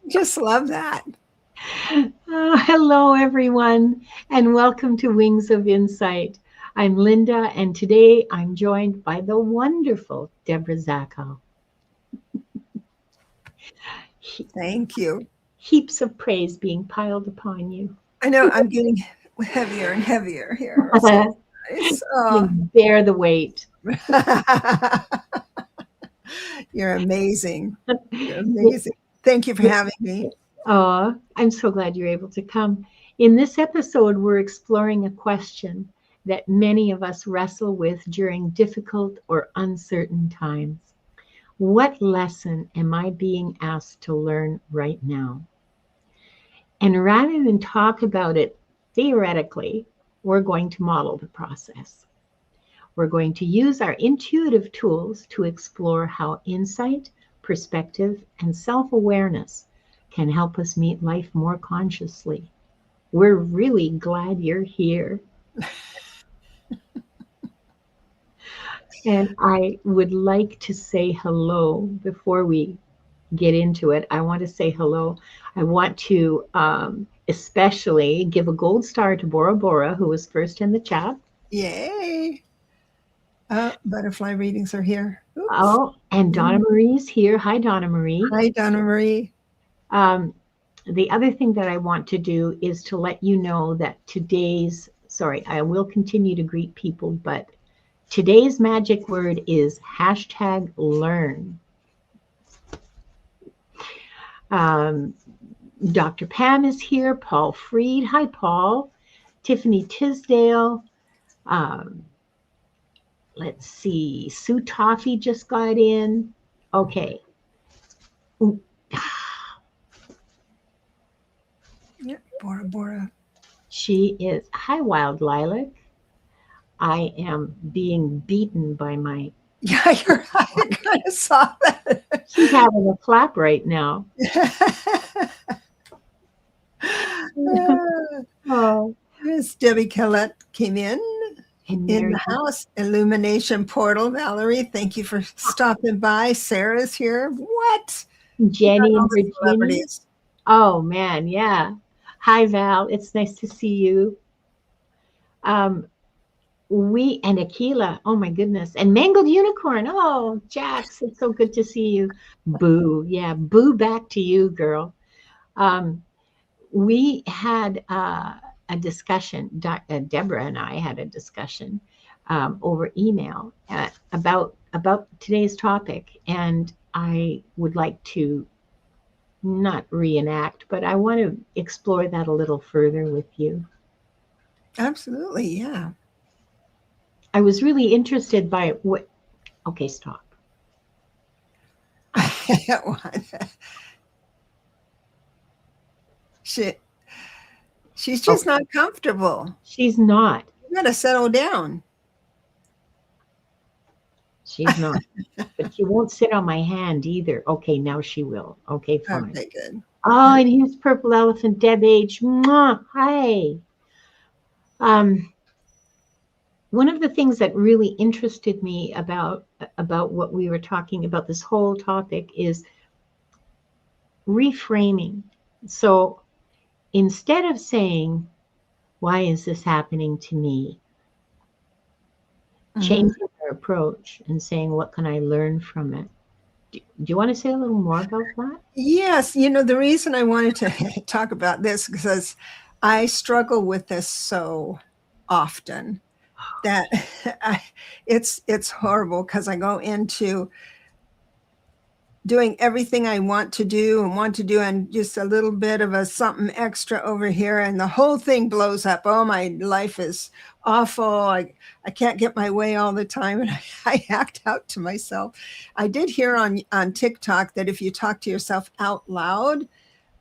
Just love that. Hello, everyone, and welcome to Wings of Insight. I'm Linda, and today I'm joined by the wonderful Debra Zackow. Thank you. Heaps of praise being piled upon you. I know I'm getting heavier and heavier here. So nice. You bear the weight. You're amazing. You're amazing. Thank you for having me. I'm so glad you're able to come. In this episode, we're exploring a question that many of us wrestle with during difficult or uncertain times. What lesson am I being asked to learn right now? And rather than talk about it theoretically, we're going to model the process. We're going to use our intuitive tools to explore how insight, perspective, and self awareness can help us meet life more consciously. We're really glad you're here. And I would like to say hello before we get into it. I want to say hello. I want to especially give a gold star to Bora Bora, who was first in the chat. Yay. Butterfly readings are here. Oops. Oh, and Donna Marie's here. Hi, Donna Marie. Hi, Donna Marie. The other thing that I want to do is to let you know that I will continue to greet people, but today's magic word is #learn. Dr. Pam is here. Paul Freed. Hi, Paul. Tiffany Tisdale. Let's see. Sue Toffee just got in. Okay. Yep, Bora Bora. She is. Hi, Wild Lilac. I am being beaten by my. Yeah, you're right. I kind of saw that. She's having a flap right now. Oh, Miss Debbie Kellett came in the house. Illumination Portal. Valerie, thank you for stopping by. Sarah's here. What? Jenny and Virginia. Oh, man, yeah. Hi, Val. It's nice to see you. We and Akila. Oh, my goodness. And Mangled Unicorn. Oh, Jax, it's so good to see you. Boo. Yeah, boo back to you, girl. We had a discussion, Debra and I had a discussion over email about today's topic, and I would like to not reenact, but I want to explore that a little further with you. Absolutely, yeah. I was really interested by what. Okay, stop. She's just not comfortable. She's not. You got to settle down. She's not. But she won't sit on my hand either. Okay, now she will. Okay, fine. Okay, good. Oh, and here's Purple Elephant, Deb H. Mwah, hi. One of the things that really interested me about what we were talking about, this whole topic, is reframing. So instead of saying, why is this happening to me? Changing our approach and saying, what can I learn from it? Do you want to say a little more about that? Yes. The reason I wanted to talk about this because I struggle with this so often that it's horrible because I go into doing everything I want to do and just a little bit of a something extra over here and the whole thing blows up. Oh, my life is awful. I can't get my way all the time. And I act out to myself. I did hear on TikTok that if you talk to yourself out loud,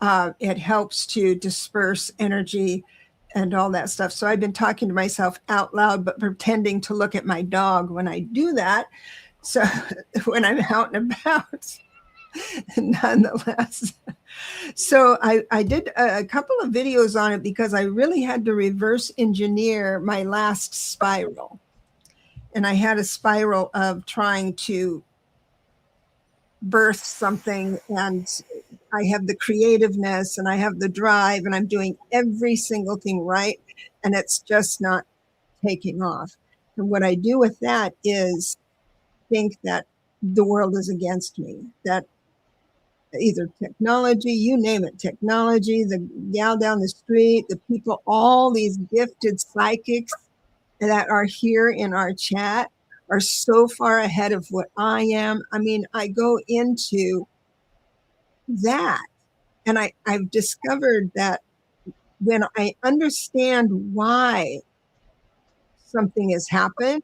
it helps to disperse energy and all that stuff. So I've been talking to myself out loud, but pretending to look at my dog when I do that. So when I'm out and about, nonetheless. So I did a couple of videos on it because I really had to reverse engineer my last spiral. And I had a spiral of trying to birth something, and I have the creativeness and I have the drive and I'm doing every single thing right. And it's just not taking off. And what I do with that is think that the world is against me, that either technology, you name it, technology, the gal down the street, the people, all these gifted psychics that are here in our chat are so far ahead of what I am. I mean, I go into that and I've discovered that when I understand why something has happened,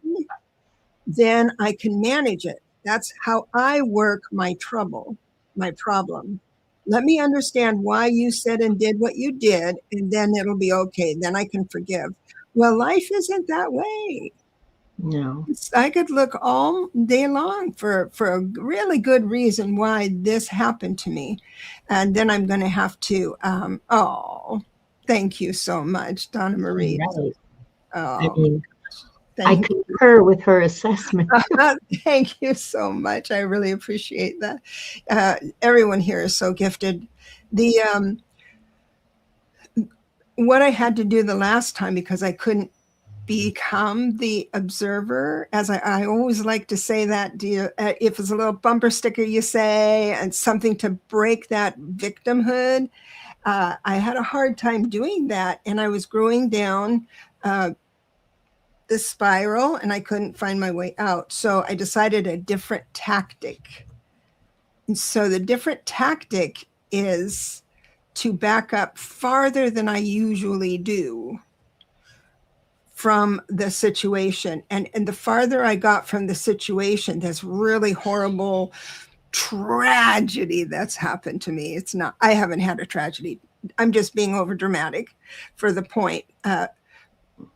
then I can manage it. That's how I work my trouble, my problem. Let me understand why you said and did what you did, and then it'll be okay. Then I can forgive. Well, life isn't that way. No. I could look all day long for a really good reason why this happened to me. And then I'm going to have to, thank you so much, Donna Marie. Right. I Oh, mean, I thank you. concur with her assessment. Thank you so much. I really appreciate that. Everyone here is so gifted. The what I had to do the last time because I couldn't become the observer, as I always like to say that, if it's a little bumper sticker you say and something to break that victimhood, I had a hard time doing that, and I was growing down the spiral and I couldn't find my way out. So I decided a different tactic. And so the different tactic is to back up farther than I usually do from the situation. And the farther I got from the situation, this really horrible tragedy that's happened to me. It's not, I haven't had a tragedy. I'm just being over dramatic for the point.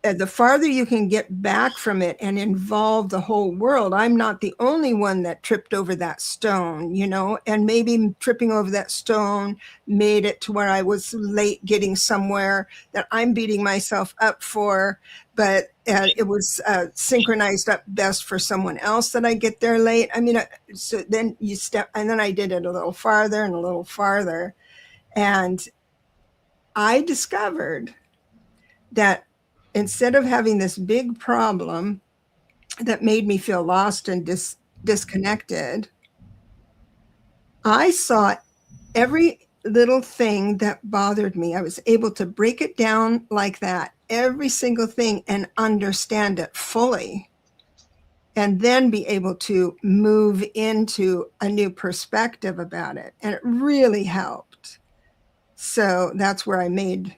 The farther you can get back from it and involve the whole world, I'm not the only one that tripped over that stone, and maybe tripping over that stone made it to where I was late getting somewhere that I'm beating myself up for, but it was synchronized up best for someone else that I get there late. I mean, so then you step, and then I did it a little farther and a little farther. And I discovered that instead of having this big problem that made me feel lost and disconnected, I saw every little thing that bothered me. I was able to break it down like that, every single thing, and understand it fully, and then be able to move into a new perspective about it. And it really helped. So that's where I made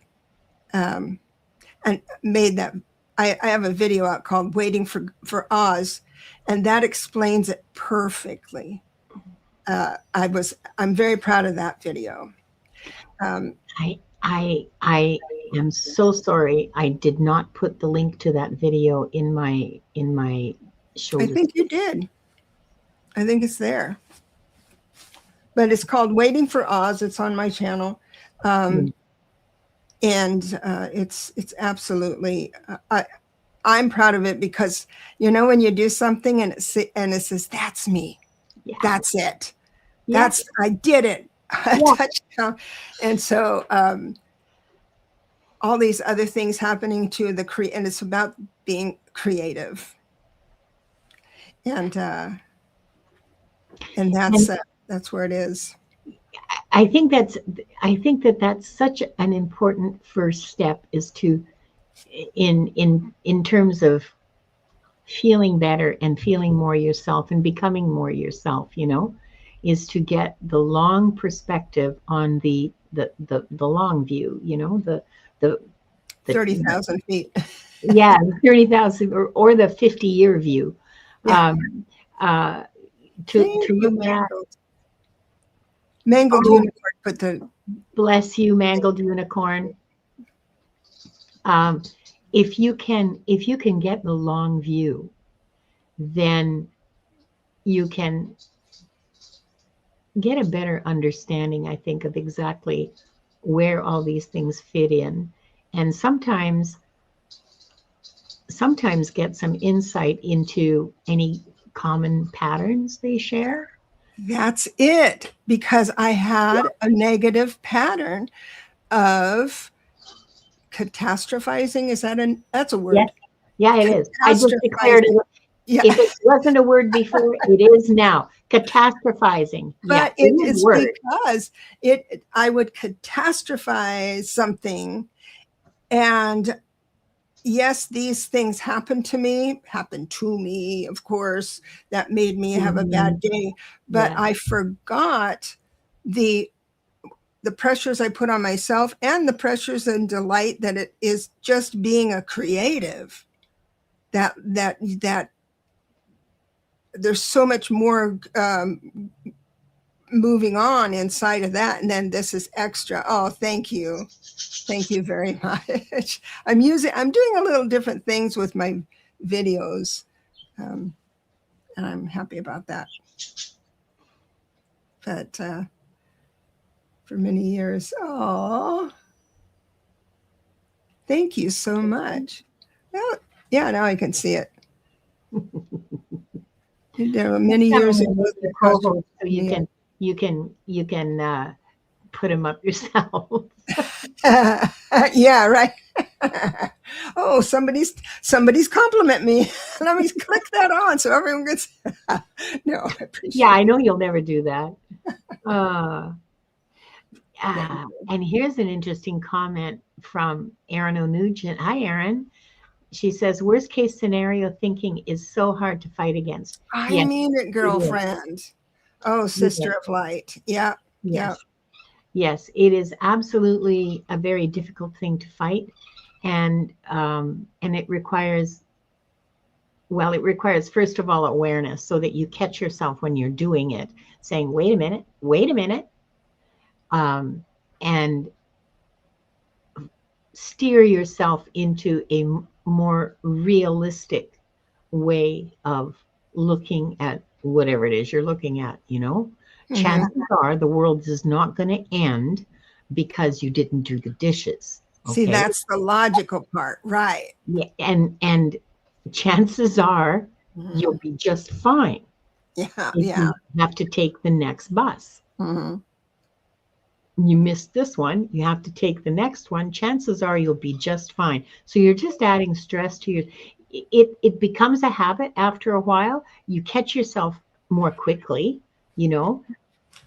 that. I have a video out called Waiting for Oz, and that explains it perfectly. I'm very proud of that video. I am so sorry. I did not put the link to that video in my show. I think you did. I think it's there. But it's called Waiting for Oz. It's on my channel. And it's absolutely, I'm proud of it because, when you do something and it says, that's me, yeah. That's it. Yeah. I did it. Yeah. Touchdown. And so all these other things happening to and it's about being creative. And that's where it is. I think that's such an important first step, is to, in terms of feeling better and feeling more yourself and becoming more yourself, is to get the long perspective on the long view, the 30,000 feet. Yeah, 30,000 or the 50-year view. Yeah. To look at Mangled Unicorn put the bless you, Mangled Unicorn. If you can get the long view, then you can get a better understanding, I think, of exactly where all these things fit in, and sometimes get some insight into any common patterns they share. That's it, because I had a negative pattern of catastrophizing. Is that that's a word? Yes. Yeah, it is. I just declared it. Yeah. If it wasn't a word before, it is now. Catastrophizing. But Yeah, it is word. because I would catastrophize something, and yes, these things happened to me, of course, that made me have a bad day, but Yeah. I forgot the pressures I put on myself and the pressures and delight that it is just being a creative. That there's so much more moving on inside of that, and then this is extra. Oh, thank you very much. I'm doing a little different things with my videos, and I'm happy about that. But for many years, oh, thank you so much. Well, yeah, now I can see it. There were many years ago. So you can put them up yourself. Yeah, right. Oh, somebody's compliment me. Let me click that on so everyone gets. No, I appreciate. Yeah, I know you'll never do that. And here's an interesting comment from Erin O'Nugent. Hi, Erin. She says, worst case scenario thinking is so hard to fight against. I mean it, girlfriend. Oh, sister of light. Yeah. Yes. Yes, it is absolutely a very difficult thing to fight. And it requires, well, it requires, first of all, awareness so that you catch yourself when you're doing it, saying, wait a minute. And steer yourself into a more realistic way of looking at whatever it is you're looking at, Chances are the world is not going to end because you didn't do the dishes. Okay? See, that's the logical part, right? Yeah, and chances are you'll be just fine. Yeah, You have to take the next bus. You missed this one, you have to take the next one. Chances are you'll be just fine. So you're just adding stress to your, it becomes a habit after a while. You catch yourself more quickly,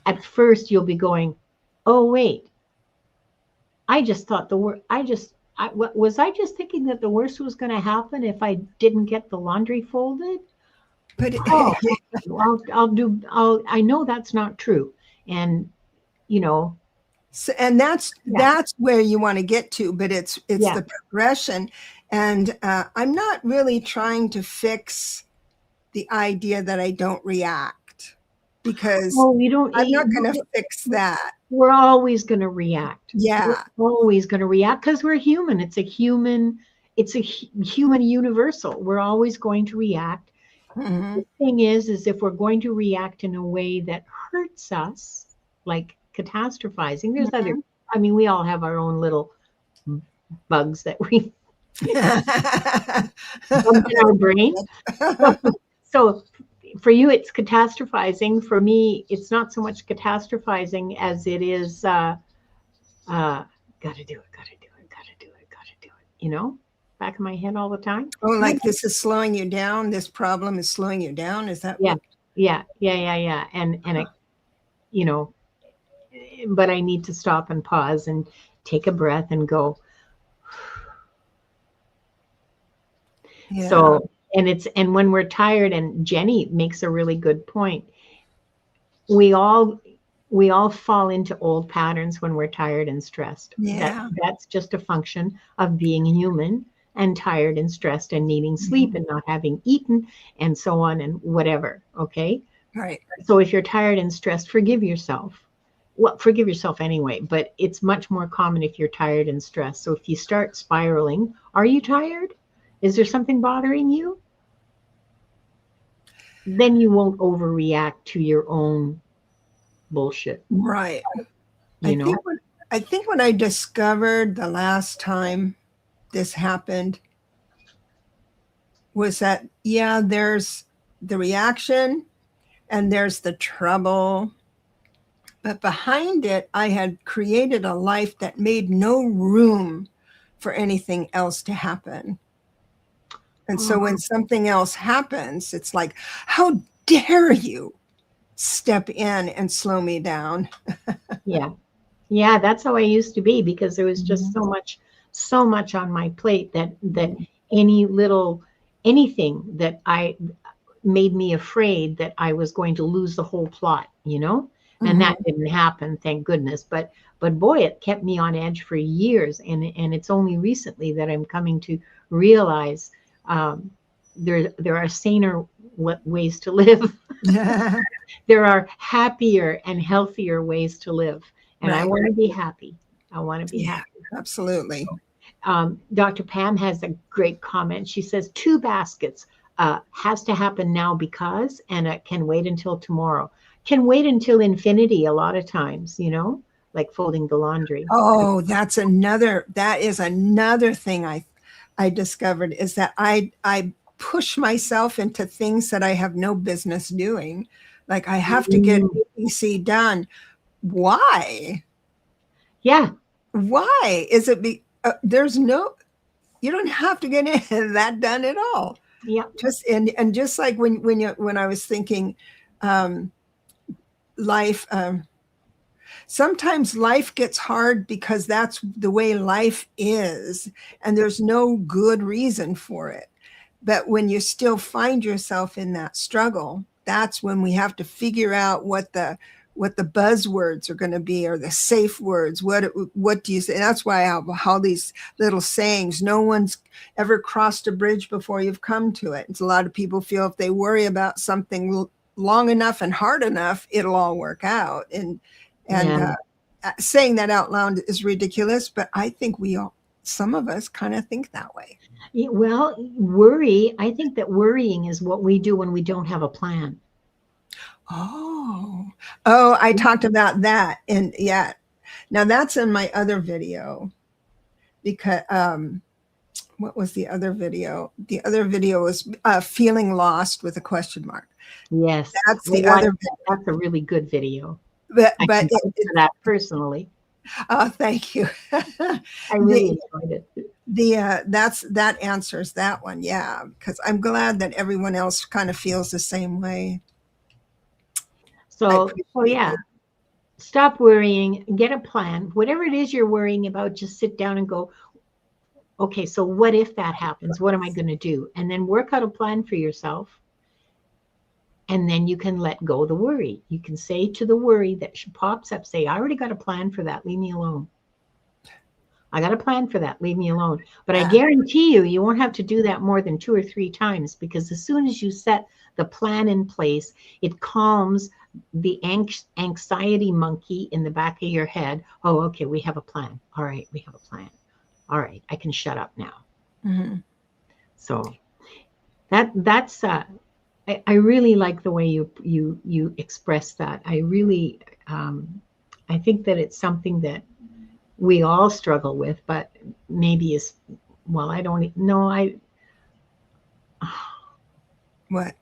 At first you'll be going, oh, wait, I just thought was I just thinking that the worst was going to happen if I didn't get the laundry folded? But I know that's not true. And, so, and that's where you want to get to, but it's the progression. And I'm not really trying to fix the idea that I don't react, because I'm not going to fix that. We're always going to react. Yeah. We're always going to react because we're human. It's a human universal. We're always going to react. The thing is if we're going to react in a way that hurts us, like catastrophizing, there's other, we all have our own little bugs that we bump in our brain. So for you, it's catastrophizing. For me, it's not so much catastrophizing as it is, gotta do it, back in my head all the time. Oh, like this is slowing you down. This problem is slowing you down. Is that? Yeah. And but I need to stop and pause and take a breath and go. Yeah. So, and when we're tired, and Jenny makes a really good point, we all fall into old patterns when we're tired and stressed. Yeah. That's just a function of being human and tired and stressed and needing sleep and not having eaten and so on and whatever. Okay. Right. So if you're tired and stressed, forgive yourself. Well, forgive yourself anyway, but it's much more common if you're tired and stressed. So if you start spiraling, are you tired? Is there something bothering you? Then you won't overreact to your own bullshit. Right. I think when I discovered the last time this happened was that, there's the reaction, and there's the trouble. But behind it, I had created a life that made no room for anything else to happen. And so when something else happens, it's like, how dare you step in and slow me down? Yeah. Yeah, that's how I used to be, because there was just so much on my plate that any little anything that I made me afraid that I was going to lose the whole plot, you know? And that didn't happen, thank goodness. But boy, it kept me on edge for years. And it's only recently that I'm coming to realize there are saner ways to live. There are happier and healthier ways to live. And I Right. want to be happy. I want to be Yeah, happy. absolutely. Dr. Pam has a great comment. She says 2 baskets has to happen now because, and it can wait until tomorrow. Can wait until infinity a lot of times, you know, like folding the laundry. Oh, that is another thing I discovered, is that I push myself into things that I have no business doing. Like, I have to get ABC done. Why? Yeah. Why? Is it you don't have to get that done at all. Yeah. Just like when I was thinking, life, sometimes life gets hard because that's the way life is, and there's no good reason for it. But when you still find yourself in that struggle, that's when we have to figure out what the buzzwords are going to be, or the safe words. What do you say? And that's why I have all these little sayings. No one's ever crossed a bridge before you've come to it. It's a lot of people feel if they worry about something long enough and hard enough, it'll all work out. And saying that out loud is ridiculous, but I think some of us kind of think that way. Well, I think that worrying is what we do when we don't have a plan. Oh, I talked about that. And yeah, now that's in my other video, because, what was the other video? The other video was feeling lost with a question mark. Yes. That's the other. That's a really good video. But that personally. Oh, thank you. I really enjoyed it. That answers that one. Yeah, because I'm glad that everyone else kind of feels the same way. So yeah, stop worrying, get a plan. Whatever it is you're worrying about, just sit down and go, okay, so what if that happens? What am I going to do? And then work out a plan for yourself. And then you can let go of the worry. You can say to the worry that pops up, say, I already got a plan for that. Leave me alone. I got a plan for that. Leave me alone. But I guarantee you won't have to do that more than 2 or 3 times, because as soon as you set the plan in place, it calms the anxiety monkey in the back of your head. Oh, okay, we have a plan. All right, we have a plan. All right, I can shut up now. Mm-hmm. So that's I really like the way you express that. I really I think that it's something that we all struggle with, but maybe is, well, I don't know. What?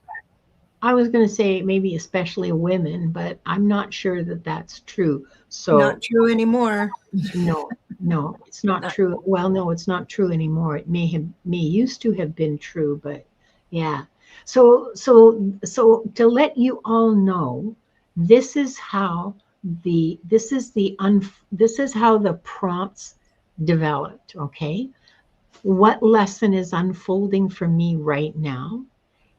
I was going to say maybe especially women, but I'm not sure that that's true. So not true anymore. No, it's not true. Well, no, it's not true anymore. It may used to have been true, but yeah. So to let you all know, this is how the prompts developed. Okay, what lesson is unfolding for me right now,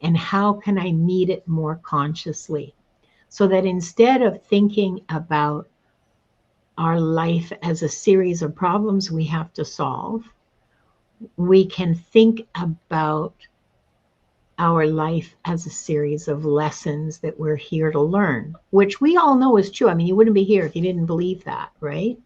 and how can I meet it more consciously, so that instead of thinking about our life as a series of problems we have to solve, we can think about our life as a series of lessons that we're here to learn, which we all know is true. I mean, you wouldn't be here if you didn't believe that, right?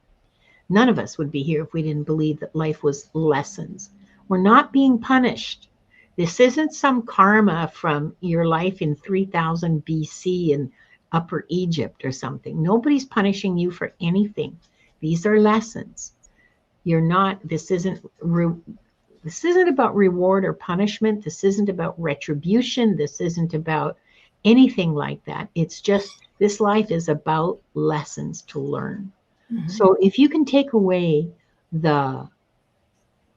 None of us would be here if we didn't believe that life was lessons. We're not being punished. This isn't some karma from your life in 3000 BC in Upper Egypt or something. Nobody's punishing you for anything. These are lessons. This isn't about reward or punishment. This isn't about retribution. This isn't about anything like that. It's just, this life is about lessons to learn. Mhm. So if you can take away the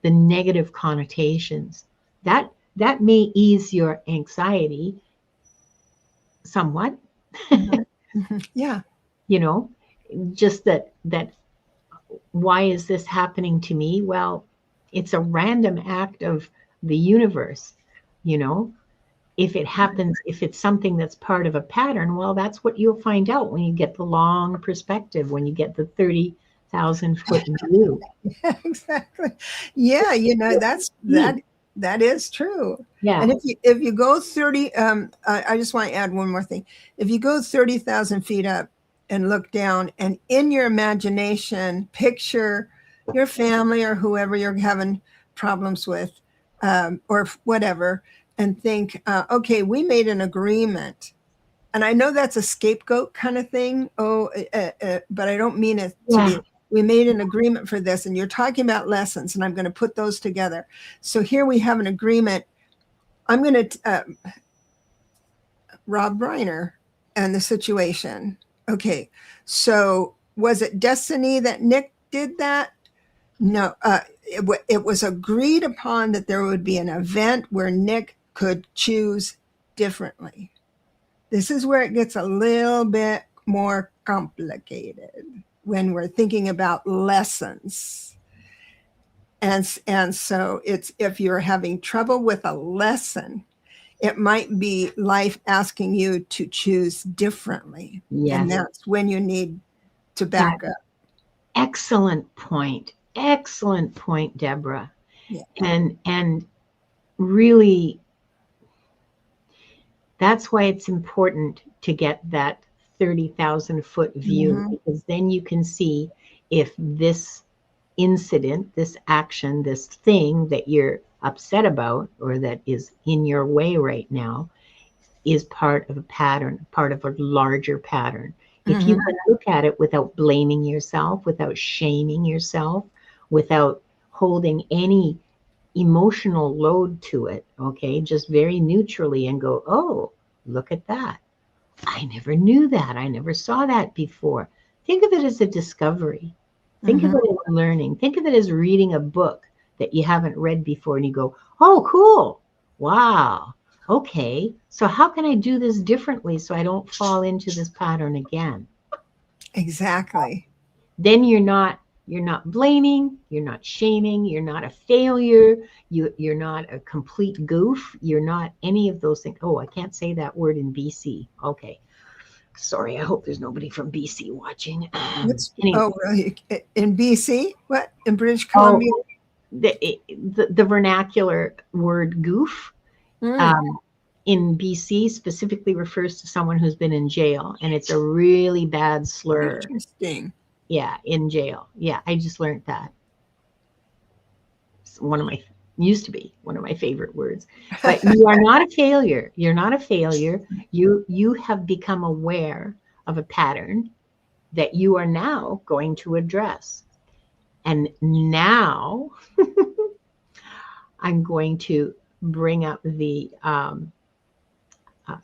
negative connotations, that may ease your anxiety somewhat. Mhm. Mhm. Yeah. You know, just that why is this happening to me? Well, it's a random act of the universe. You know, if it happens, if it's something that's part of a pattern, well, that's what you'll find out when you get the long perspective, when you get the 30,000-foot view. Yeah, exactly. Yeah, that is true. Yeah. And if you go 30, I just want to add one more thing. If you go 30,000 feet up and look down, and in your imagination picture your family or whoever you're having problems with, or whatever, and think, okay, we made an agreement. And I know that's a scapegoat kind of thing. But I don't mean it to Yeah. be. We made an agreement for this, and you're talking about lessons, and I'm going to put those together. So here we have an agreement. I'm going to Rob Reiner and the situation. Okay, so was it destiny that Nick did that? No, it was agreed upon that there would be an event where Nick could choose differently. This is where it gets a little bit more complicated when we're thinking about lessons. And so it's, if you're having trouble with a lesson, it might be life asking you to choose differently. Yes. And that's when you need to back up. Excellent point. Excellent point, Deborah. Yeah. And really, that's why it's important to get that 30,000-foot view, Mhm. because then you can see if this incident, this action, this thing that you're upset about or that is in your way right now is part of a pattern, part of a larger pattern. If you Mhm. can look at it without blaming yourself, without shaming yourself, without holding any emotional load to it, okay, just very neutrally, and go, oh, look at that. I never knew that. I never saw that before. Think of it as a discovery. Think of Mhm. it as learning. Think of it as reading a book that you haven't read before, and you go, oh, cool. Wow. Okay. So how can I do this differently so I don't fall into this pattern again? Exactly. Then you're not blaming, you're not shaming, you're not a failure, you're not a complete goof, you're not any of those things. Oh, I can't say that word in BC. Okay. Sorry, I hope there's nobody from BC watching. Anyway. Oh, really? In BC? What? In British Oh, Columbia? the vernacular word goof Mm. in BC specifically refers to someone who's been in jail, and it's a really bad slur. Interesting. Yeah, in jail. Yeah, I just learned that. It's used to be one of my favorite words. But you are not a failure. You're not a failure. You have become aware of a pattern that you are now going to address. And now I'm going to bring up the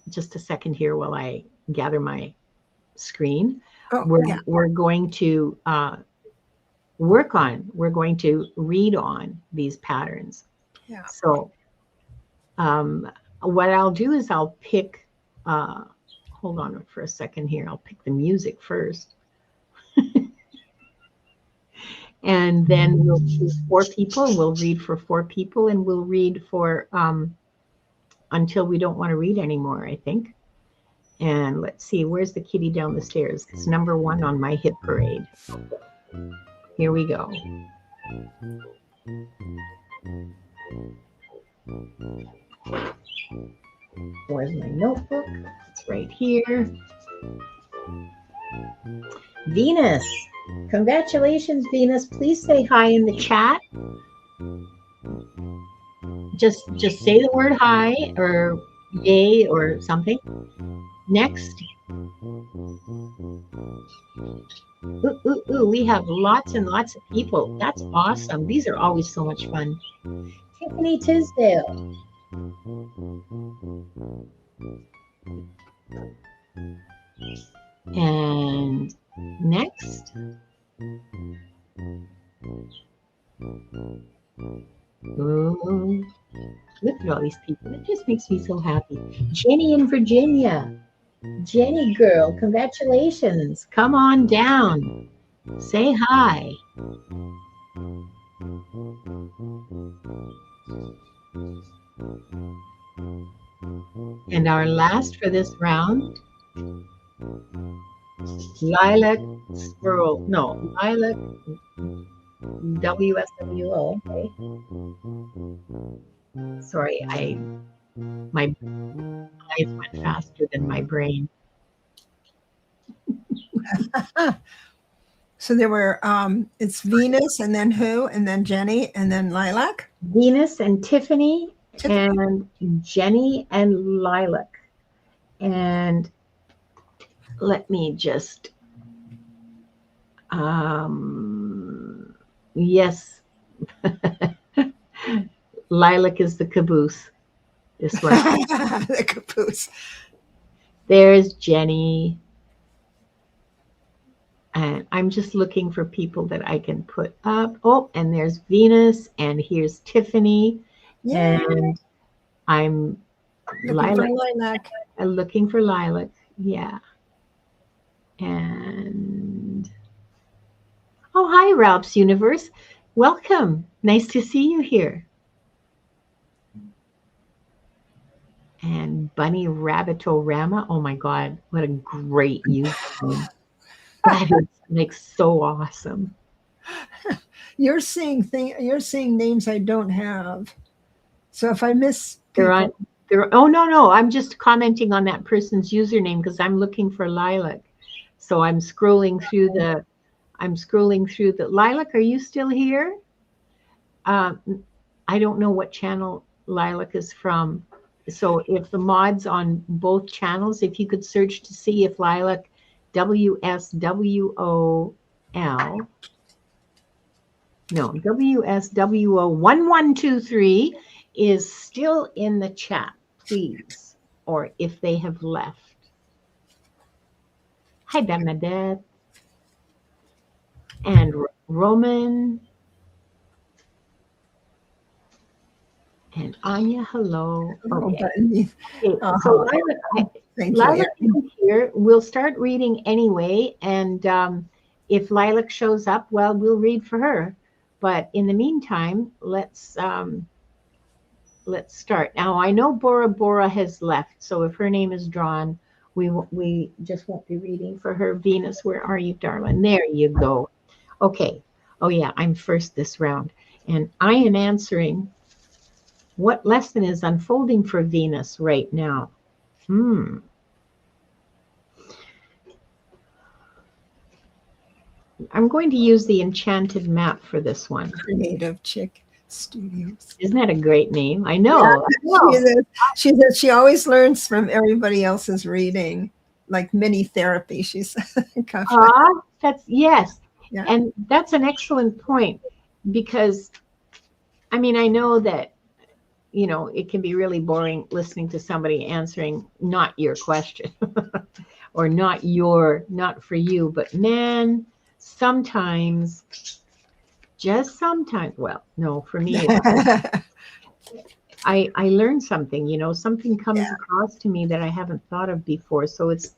just a second here while I gather my screen. Oh, yeah. We're going to we're going to read on these patterns. Yeah. So what I'll do is I'll pick, hold on for a second here. I'll pick the music first. And then we'll choose 4 people. We'll read for 4 people, and we'll read for until we don't want to read anymore, I think. And let's see, where's the kitty down the stairs? It's number 1 on my hit parade. Here we go. Where's my notebook? It's right here. Venus. Congratulations, Venus. Please say hi in the chat. Just say the word hi or yay or something. Next. Ooh, we have lots and lots of people. That's awesome. These are always so much fun. Tiffany Tisdale. And next. Ooh, look at all these people. It just makes me so happy. Jenny in Virginia. Jenny girl, congratulations. Come on down. Say hi. And our last for this round, Lilac Squirrel. No, Lilac WSWO. Okay. Sorry, my eyes went faster than my brain. So there were, it's Venus and then who? And then Jenny and then Lilac? Venus and Tiffany and Jenny and Lilac. And let me just, yes. Lilac is the caboose. This one. The caboose. There's Jenny. And I'm just looking for people that I can put up. Oh, and there's Venus, and here's Tiffany. Yeah. And I'm Lilac. Looking for Lilac. Yeah. And oh, hi, Ralph's Universe. Welcome. Nice to see you here. And Bunny Rabbitorama. Oh my God, what a great username. That is like so awesome. You're seeing names I don't have. So if I miss people, oh no, I'm just commenting on that person's username because I'm looking for Lilac. So I'm scrolling through the Lilac, are you still here? I don't know what channel Lilac is from. So if the mods on both channels, if you could search to see if Lilac WSWO 1123 is still in the chat, please, or if they have left. Hi, Bernadette. And Roman. And Anya, hello. Okay. So Lilac isn't here. We'll start reading anyway. And if Lilac shows up, well, we'll read for her. But in the meantime, let's start. Now, I know Bora Bora has left. So if her name is drawn, we just won't be reading for her. Venus, where are you, darling? There you go. Okay. Oh, yeah, I'm first this round. And I am answering what lesson is unfolding for Venus right now. I'm going to use the enchanted map for this one. Creative Chick Studios. Isn't that a great name? I know. Yeah, she always learns from everybody else's reading, like mini therapy. She's that's yes. Yeah. And that's an excellent point because I mean, I know that it can be really boring listening to somebody answering not your question or not for you, but man, sometimes, well, no, for me, I learned something, something comes across to me that I haven't thought of before. So it's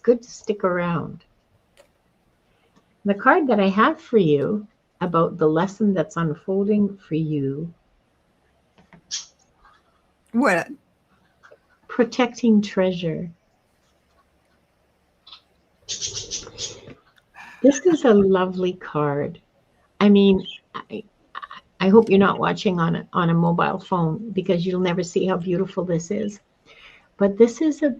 good to stick around. The card that I have for you about the lesson that's unfolding for you. What? Protecting treasure. This is a lovely card. I mean, I hope you're not watching on a mobile phone because you'll never see how beautiful this is. But this is a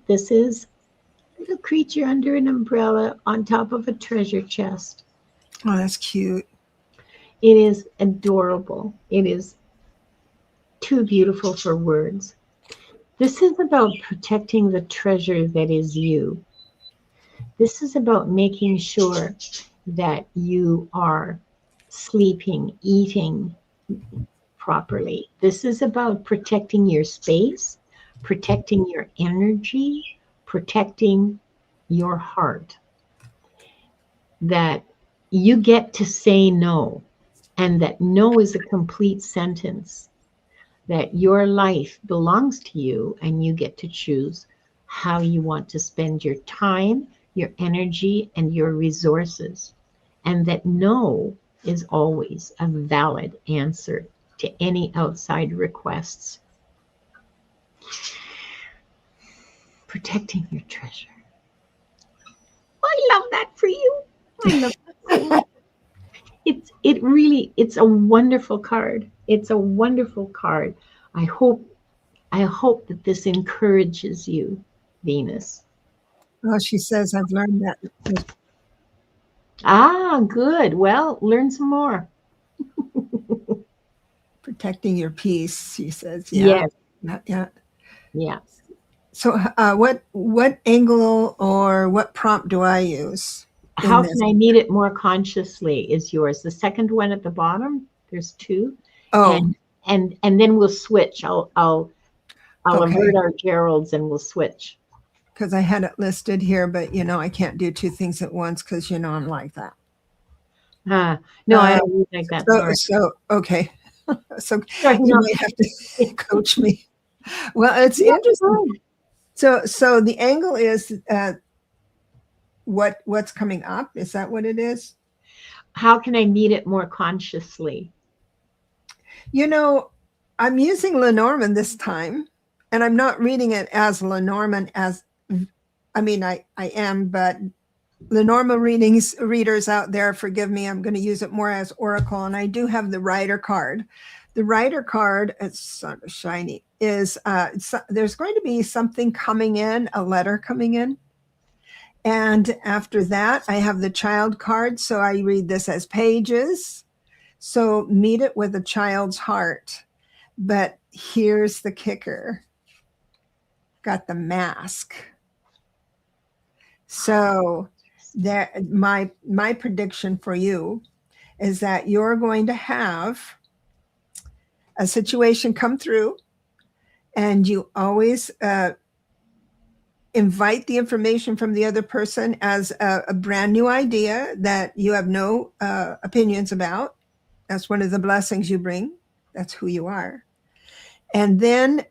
little creature under an umbrella on top of a treasure chest. Oh, that's cute. It is adorable. It is too beautiful for words. This is about protecting the treasure that is you. This is about making sure that you are sleeping, eating properly. This is about protecting your space, protecting your energy, protecting your heart, that you get to say no, and that no is a complete sentence, that your life belongs to you and you get to choose how you want to spend your time, your energy, and your resources. And that no is always a valid answer to any outside requests. Protecting your treasure. I love that for you. I love that so much. It's a wonderful card. It's a wonderful card. I hope that this encourages you, Venus. Well, she says, I've learned that. Ah, good. Well, learn some more. Protecting your peace, she says. Yeah. Yes. Yeah. So what angle or what prompt do I use? How can I meet it more consciously is yours. The second one at the bottom, there's two. Oh. And then we'll switch. I'll Okay. avert our Geralds and we'll switch. Because I had it listed here, but I can't do two things at once because I'm like that. No, I don't read like that. So okay. So you might have to coach me. Well, it's interesting. So the angle is what's coming up. Is that what it is? How can I meet it more consciously? I'm using Lenormand this time, and I'm not reading it as Lenormand as, I am, but Lenormand readers out there, forgive me, I'm going to use it more as Oracle, and I do have the Rider card. The Rider card, it's sort of shiny, is there's going to be something coming in, a letter coming in. And after that, I have the Child card, so I read this as pages. So meet it with a child's heart. But here's the kicker. Got the mask. So that my prediction for you is that you're going to have a situation come through, and you always invite the information from the other person as a brand new idea that you have no opinions about. That's one of the blessings you bring. That's who you are. And then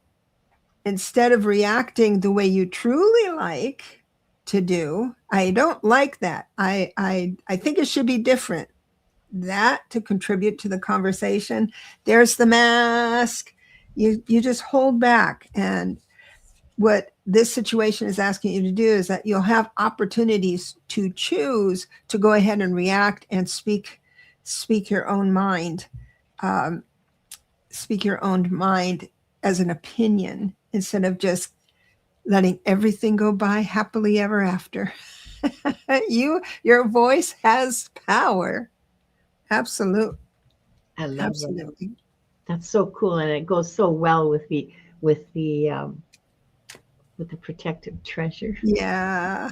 instead of reacting the way you truly like to do, I don't like that. I think it should be different. That to contribute to the conversation. There's the mask. You just hold back. And what this situation is asking you to do is that you'll have opportunities to choose to go ahead and react and speak your own mind. Speak your own mind as an opinion instead of just letting everything go by happily ever after. Your voice has power. Absolutely. I love Absolutely. That's so cool, and it goes so well with the protective treasure. Yeah.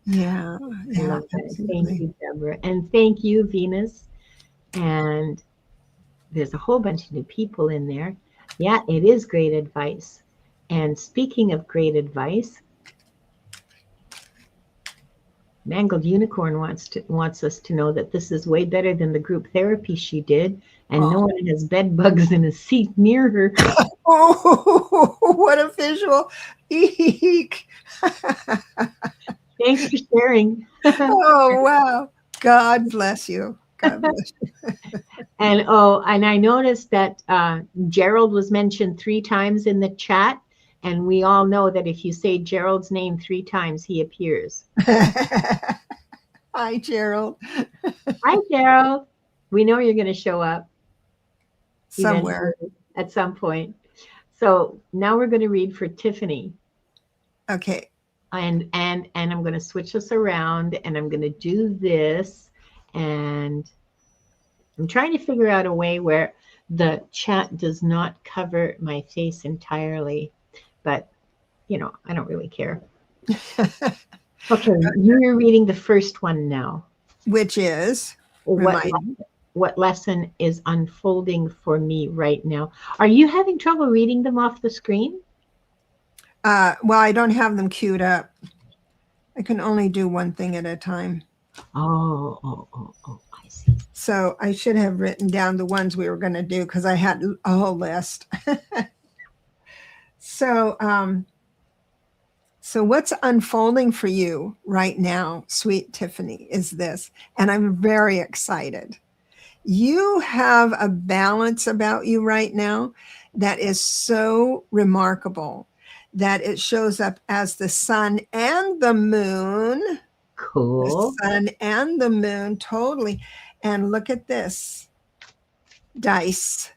I love that. Thank you, Debra, and thank you, Venus. And there's a whole bunch of new people in there. Yeah, it is great advice. And speaking of great advice, Mangled Unicorn wants us to know that this is way better than the group therapy she did, and no one has bed bugs in a seat near her. Oh, what a visual! Eek! Thanks for sharing. Oh wow! God bless you. God bless you. And I noticed that Gerald was mentioned 3 times in the chat. And we all know that if you say Gerald's name 3 times, he appears. Hi, Gerald. Hi, Gerald. We know you're going to show up somewhere at some point. So now we're going to read for Tiffany. Okay. And I'm going to switch us around, and I'm going to do this. And I'm trying to figure out a way where the chat does not cover my face entirely. But, I don't really care. Okay, you're reading the first one now. Which is? What lesson is unfolding for me right now? Are you having trouble reading them off the screen? Well, I don't have them queued up. I can only do one thing at a time. Oh, I see. So I should have written down the ones we were going to do because I had a whole list. So, so what's unfolding for you right now, sweet Tiffany, is this, and I'm very excited. You have a balance about you right now that is so remarkable that it shows up as the sun and the moon. Cool. The sun and the moon, totally. And look at this dice.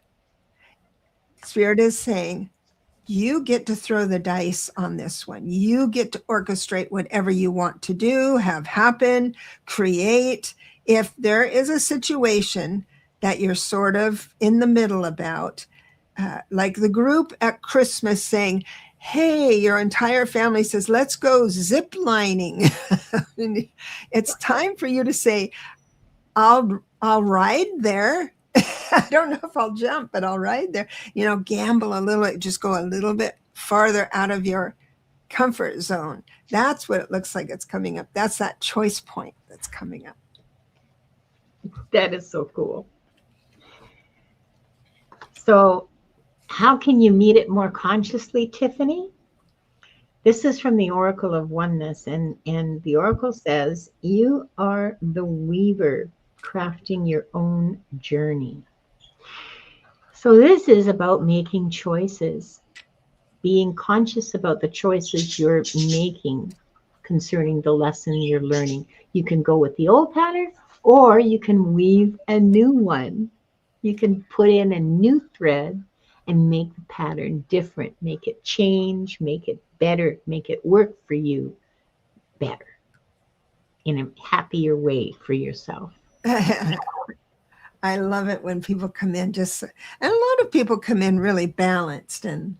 Spirit is saying, you get to throw the dice on this one. You get to orchestrate whatever you want to do, have happen, create. If there is a situation that you're sort of in the middle about, like the group at Christmas saying, hey, your entire family says, let's go zip lining. It's time for you to say, I'll ride there. I don't know if I'll jump, but I'll ride there. Gamble a little, just go a little bit farther out of your comfort zone. That's what it looks like it's coming up. That's that choice point that's coming up. That is so cool. So how can you meet it more consciously, Tiffany? This is from the Oracle of Oneness, and the Oracle says, you are the weaver crafting your own journey. So this is about making choices, being conscious about the choices you're making concerning the lesson you're learning. You can go with the old pattern, or you can weave a new one. You can put in a new thread and make the pattern different, make it change, make it better, make it work for you better in a happier way for yourself. I love it when people come in and a lot of people come in really balanced, and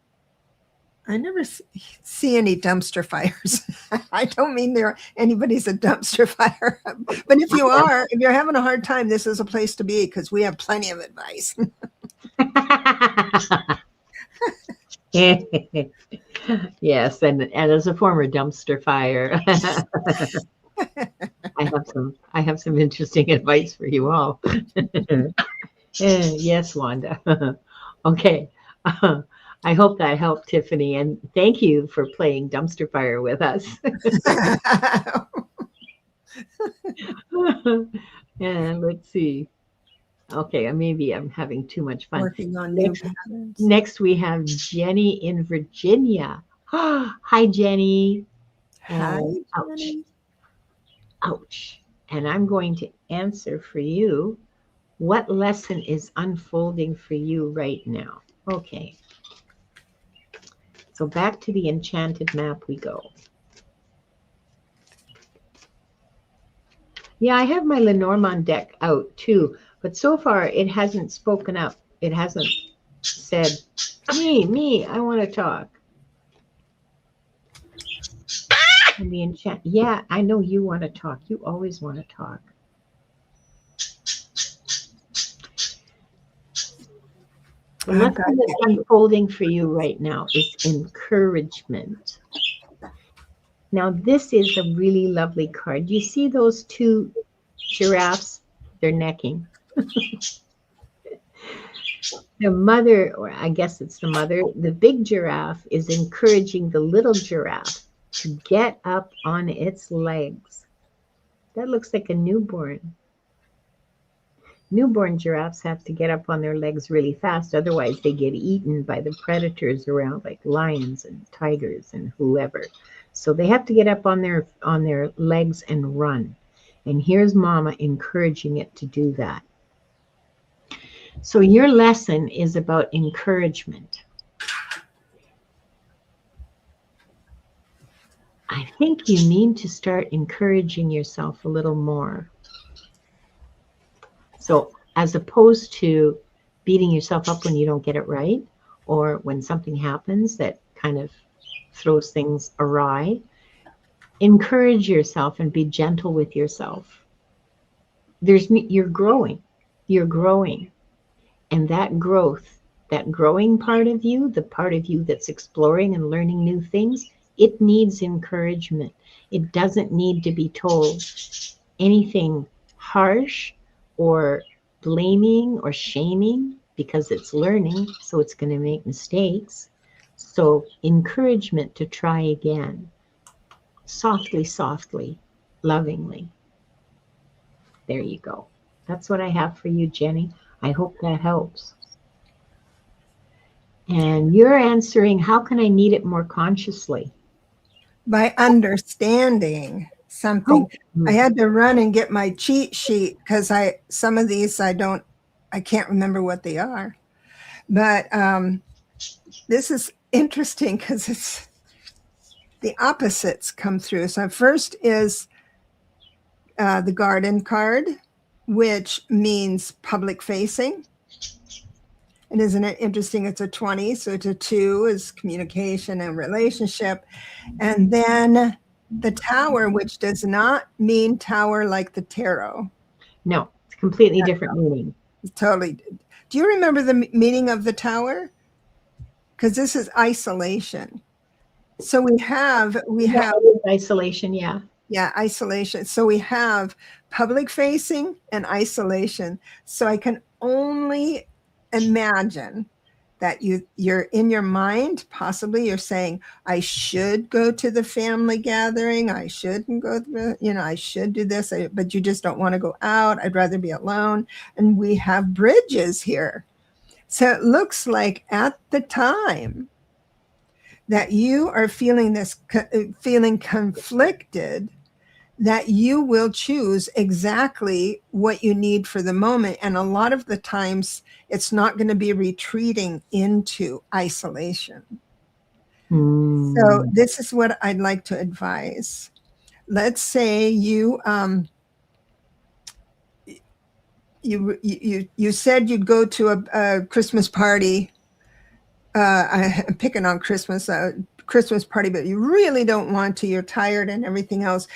I never see any dumpster fires. I don't mean anybody's a dumpster fire, but if you're having a hard time, this is a place to be because we have plenty of advice. Yes, and as a former dumpster fire, I have some interesting advice for you all. Yes, Wanda. Okay. I hope that helped, Tiffany, and thank you for playing dumpster fire with us. And let's see. Okay, maybe I'm having too much fun. Working on new patterns. Next, we have Jenny in Virginia. Hi, Jenny. Hi, ouch. Jenny. Ouch. And I'm going to answer for you. What lesson is unfolding for you right now? Okay. So back to the enchanted map we go. Yeah, I have my Lenormand deck out too, but so far it hasn't spoken up. It hasn't said, me, I want to talk. And the enchant, yeah, I know you want to talk. You always want to talk. The lesson that's unfolding for you right now is encouragement. Now, this is a really lovely card. You see those two giraffes? They're necking. The mother, or I guess it's the mother, the big giraffe is encouraging the little giraffe to get up on its legs. That looks like a newborn. Newborn giraffes have to get up on their legs really fast, otherwise they get eaten by the predators around, like lions and tigers and whoever. So they have to get up on their legs and run. And here's Mama encouraging it to do that. So your lesson is about encouragement. I think you need to start encouraging yourself a little more. So as opposed to beating yourself up when you don't get it right, or when something happens that kind of throws things awry, encourage yourself and be gentle with yourself. You're growing. And that growth that growing part of you, the part of you that's exploring and learning new things, it needs encouragement. It doesn't need to be told anything harsh or blaming or shaming, because it's learning, so it's going to make mistakes. So encouragement to try again, softly, softly, lovingly. There you go. That's what I have for you, Jenny. I hope that helps. And you're answering, how can I meet it more consciously? By understanding something. I had to run and get my cheat sheet because some of these I can't remember what they are. But this is interesting because it's the opposites come through. So first is the garden card, which means public facing. And isn't it interesting? It's a 20, so it's a 2 is communication and relationship. And then the tower, which does not mean tower like the tarot. No, it's a completely different meaning. Totally. Do you remember the meaning of the tower? Because this is isolation. So we have isolation, yeah. Yeah, isolation. So we have public facing and isolation. So I can only imagine that you're in your mind, possibly you're saying, I should go to the family gathering. I shouldn't go, I should do this, but you just don't want to go out. I'd rather be alone. And we have bridges here. So it looks like at the time that you are feeling conflicted, that you will choose exactly what you need for the moment. And a lot of the times it's not going to be retreating into isolation. So this is what I'd like to advise. Let's say you said you'd go to a Christmas party. I'm picking on Christmas party, but you really don't want to. You're tired and everything else.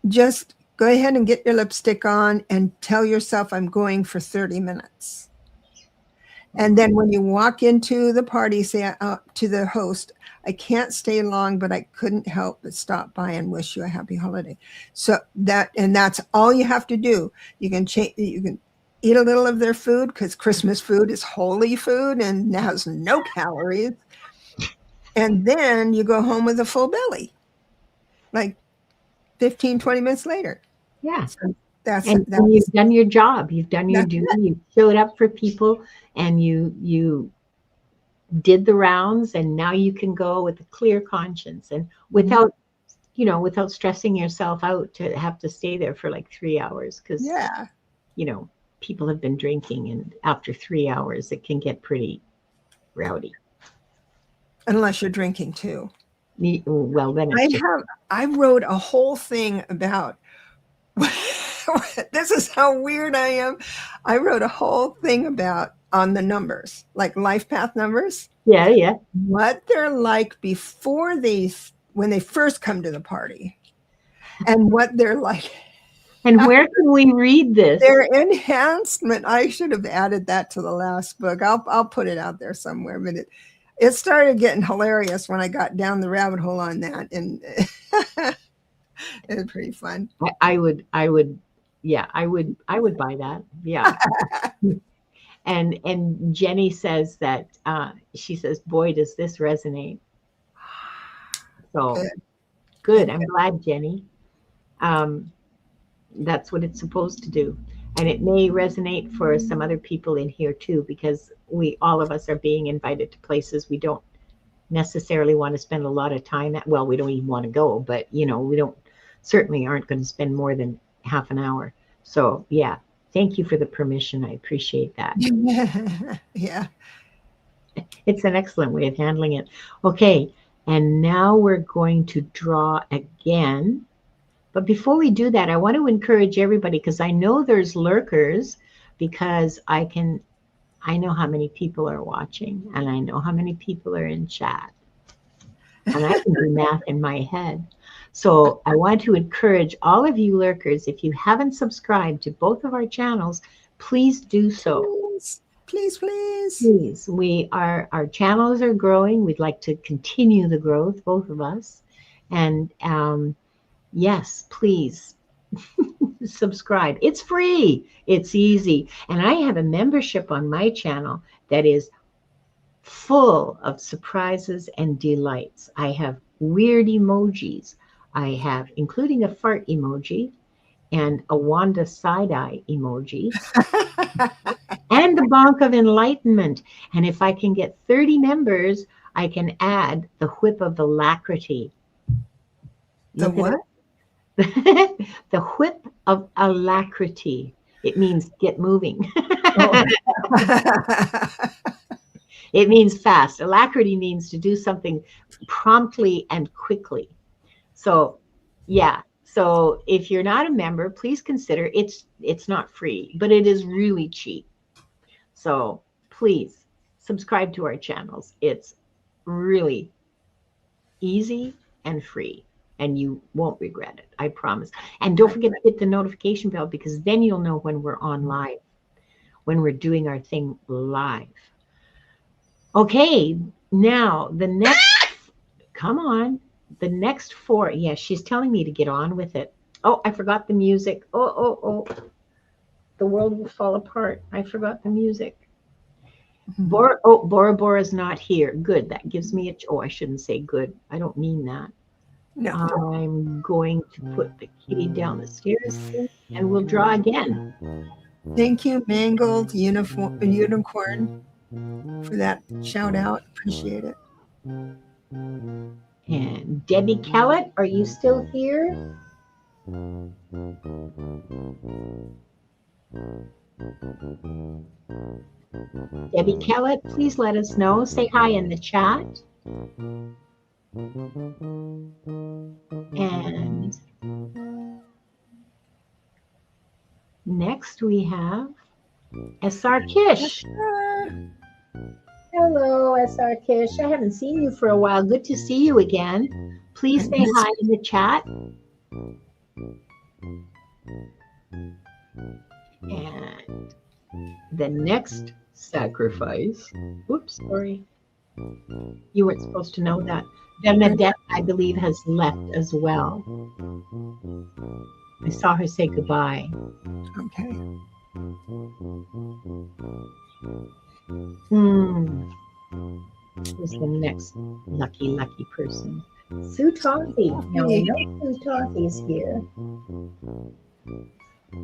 Just go ahead and get your lipstick on and tell yourself, I'm going for 30 minutes. And then when you walk into the party, say to the host, I can't stay long, but I couldn't help but stop by and wish you a happy holiday. So that's all you have to do. You can eat a little of their food, because Christmas food is holy food and has no calories. And then you go home with a full belly, like 15, 20 minutes later. Yeah. So and you've done your job. You've done your duty. You showed up for people, and you did the rounds, and now you can go with a clear conscience and without stressing yourself out to have to stay there for like 3 hours, because people have been drinking, and after 3 hours it can get pretty rowdy. Unless you're drinking too. Well, then I wrote a whole thing about this is how weird I am. I wrote a whole thing about on the numbers, like life path numbers. Yeah. What they're like before when they first come to the party, and what they're like. And where can we read this? Their enhancement. I should have added that to the last book. I'll put it out there somewhere, but it started getting hilarious when I got down the rabbit hole on that, and it was pretty fun. I would buy that. Yeah. And Jenny says that she says, boy, does this resonate. So good. I'm glad, Jenny. That's what it's supposed to do. And it may resonate for some other people in here too, because all of us are being invited to places we don't necessarily want to spend a lot of time at. Well, we don't even want to go, but we certainly aren't going to spend more than half an hour. So yeah, thank you for the permission. I appreciate that. Yeah. It's an excellent way of handling it. Okay. And now we're going to draw again. But before we do that, I want to encourage everybody, because I know there's lurkers, because I know how many people are watching, and I know how many people are in chat, and I can do math in my head. So I want to encourage all of you lurkers, if you haven't subscribed to both of our channels, please do so. Please, please. Please, our channels are growing. We'd like to continue the growth, both of us. And yes, please subscribe. It's free. It's easy. And I have a membership on my channel that is full of surprises and delights. I have weird emojis. I have, including a fart emoji and a Wanda side-eye emoji. And the bonk of enlightenment. And if I can get 30 members, I can add the whip of alacrity. The what? The whip of alacrity. It means get moving. Oh. It means fast. Alacrity means to do something promptly and quickly. So, yeah. So if you're not a member, please consider it's not free, but it is really cheap. So please subscribe to our channels. It's really easy and free, and you won't regret it. I promise. And don't forget to hit the notification bell, because then you'll know when we're on live, when we're doing our thing live. Okay, now the next, come on, the next 4. Yes, she's telling me to get on with it. Oh, I forgot the music. Oh. The world will fall apart. I forgot the music. Bora Bora's not here. Good. That gives me I shouldn't say good. I don't mean that. No. I'm going to put the kitty down the stairs and we'll draw again. Thank you, Mangled Unicorn, for that shout out. Appreciate it. And Debbie Kellett, are you still here? Debbie Kellett, please let us know. Say hi in the chat. And next we have SR Kish. Hello, SR Kish. I haven't seen you for a while. Good to see you again. Please say hi in the chat. And the next sacrifice. Oops, sorry. You weren't supposed to know that. Bernadette, I believe, has left as well. I saw her say goodbye. Okay. Who's the next lucky person? Sue Toffee. Now we know Sue Toffee's here.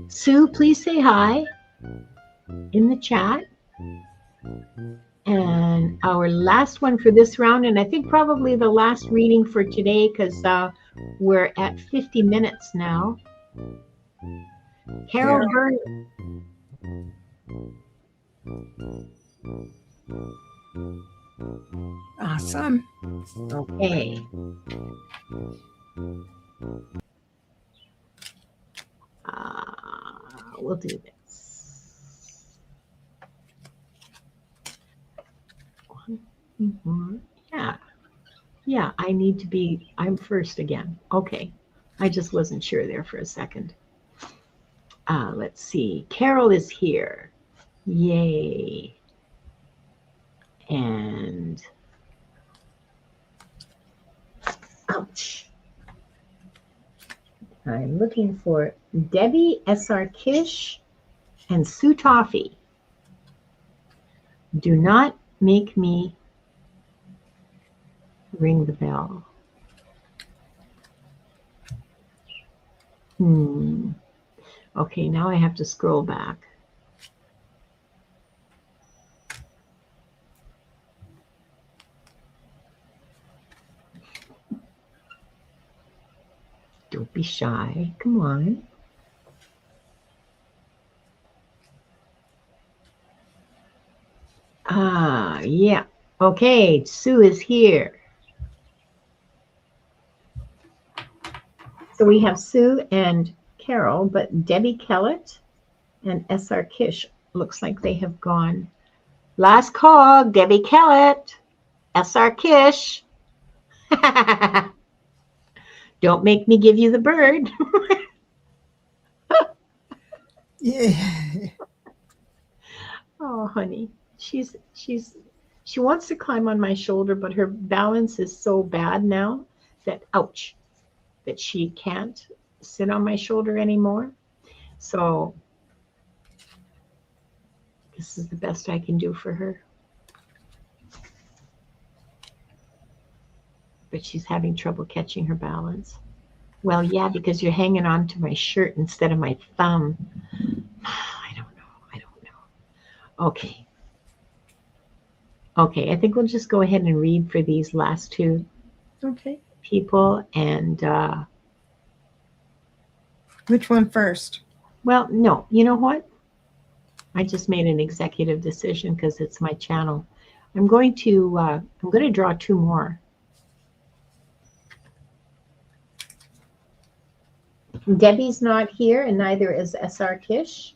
Sue, please say hi in the chat. And our last one for this round, and I think probably the last reading for today, because we're at 50 minutes now. Carol Byrne. Awesome. Okay. We'll do this. Yeah, I need to be, I'm first again. Okay. I just wasn't sure there for a second. Let's see. Carol is here. Yay. And ouch. I'm looking for Debbie, SR Kish, and Sue Toffee. Do not make me ring the bell. Okay, now I have to scroll back. Don't be shy. Come on. Yeah. Okay, Sue is here. So we have Sue and Carol, but Debbie Kellett and SR Kish looks like they have gone. Last call, Debbie Kellett, SR Kish. Don't make me give you the bird. Yeah. Oh, honey, she wants to climb on my shoulder, but her balance is so bad now that ouch, that she can't sit on my shoulder anymore. So this is the best I can do for her. But she's having trouble catching her balance. Well, yeah, because you're hanging on to my shirt instead of my thumb. I don't know. I don't know. Okay. Okay, I think we'll just go ahead and read for these last two Okay. people. And, Which one first? well, no, you know what? I just made an executive decision because it's my channel. I'm going to draw two more. Debbie's not here, and neither is SR Kish.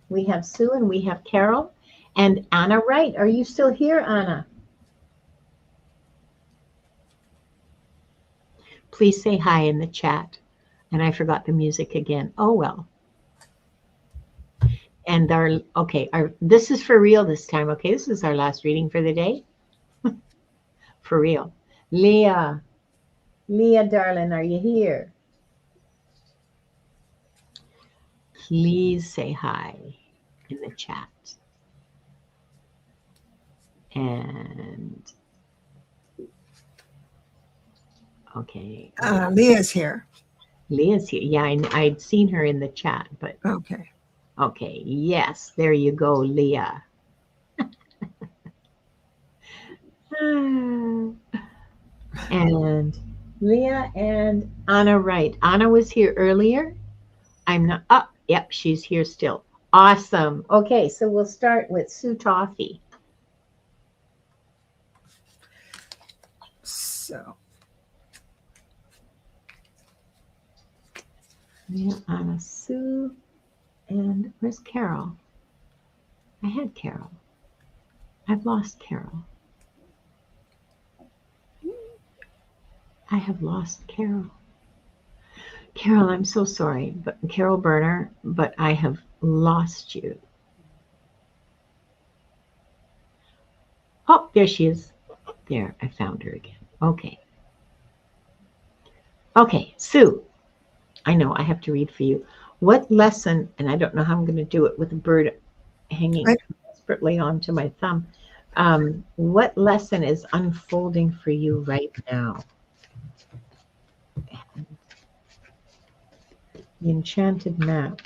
We have Sue and we have Carol. And Anna Wright. Are you still here, Anna? Please say hi in the chat. And I forgot the music again. Oh, well. And this is for real this time. Okay, this is our last reading for the day. For real. Leah, darling, are you here? Please say hi in the chat. And okay. Leah's here. Leah's here. Yeah, I'd seen her in the chat, but okay. Okay, yes, there you go, Leah. And Leah and Anna Wright. Anna was here earlier. I'm not up. Yep, she's here still. Awesome. Okay, so we'll start with Sue Toffee. So Anna, Sue, and where's Carol? I had Carol. I've lost Carol. I have lost Carol. Carol, I'm so sorry, but Carol Berner, but I have lost you. Oh, there she is. There, I found her again. Okay. Okay, Sue, I know I have to read for you. What lesson, and I don't know how I'm going to do it with a bird hanging desperately onto my thumb. What lesson is unfolding for you right now? The enchanted map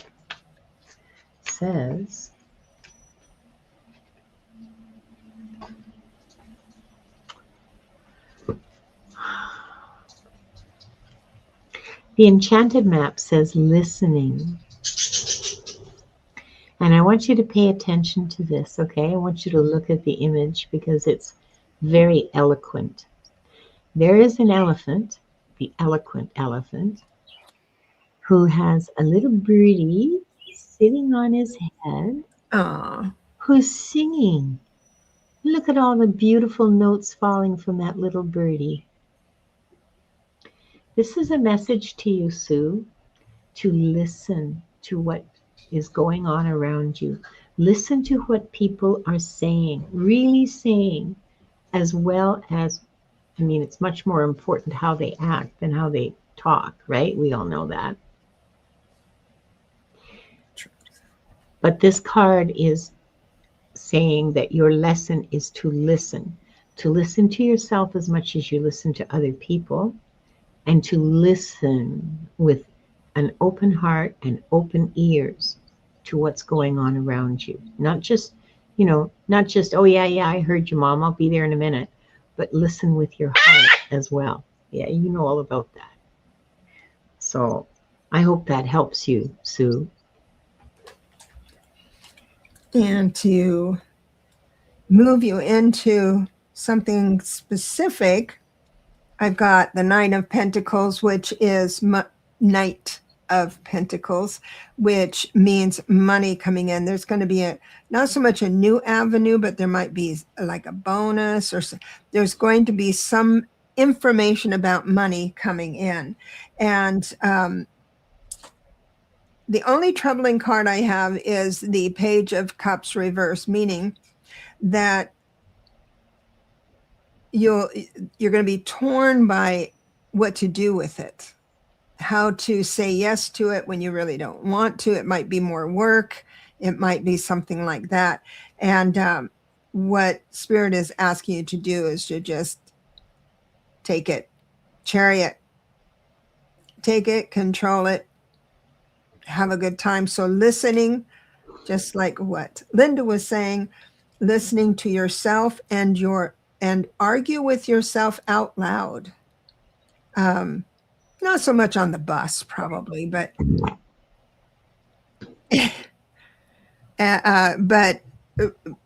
says, the enchanted map says listening. And I want you to pay attention to this, okay? I want you to look at the image because it's very eloquent. There is an elephant, the eloquent elephant, who has a little birdie sitting on his head. Aww. Who's singing. Look at all the beautiful notes falling from that little birdie. This is a message to you, Sue, to listen to what is going on around you. Listen to what people are saying, really saying, as well as, I mean, it's much more important how they act than how they talk, right? We all know that. But this card is saying that your lesson is to listen to yourself as much as you listen to other people, and to listen with an open heart and open ears to what's going on around you. Not just, oh, yeah, I heard you, Mom, I'll be there in a minute, but listen with your heart as well. Yeah, you know all about that. So I hope that helps you, Sue. And to move you into something specific, I've got the Nine of Pentacles, which is Knight of Pentacles, which means money coming in. There's going to be not so much a new avenue, but there might be like a bonus, or there's going to be some information about money coming in. And the only troubling card I have is the Page of Cups reverse, meaning that you're going to be torn by what to do with it, how to say yes to it when you really don't want to. It might be more work. It might be something like that. And what Spirit is asking you to do is to just take it, Chariot, take it, control it, have a good time. So listening, just like what Linda was saying, listening to yourself and argue with yourself out loud. Not so much on the bus, probably, but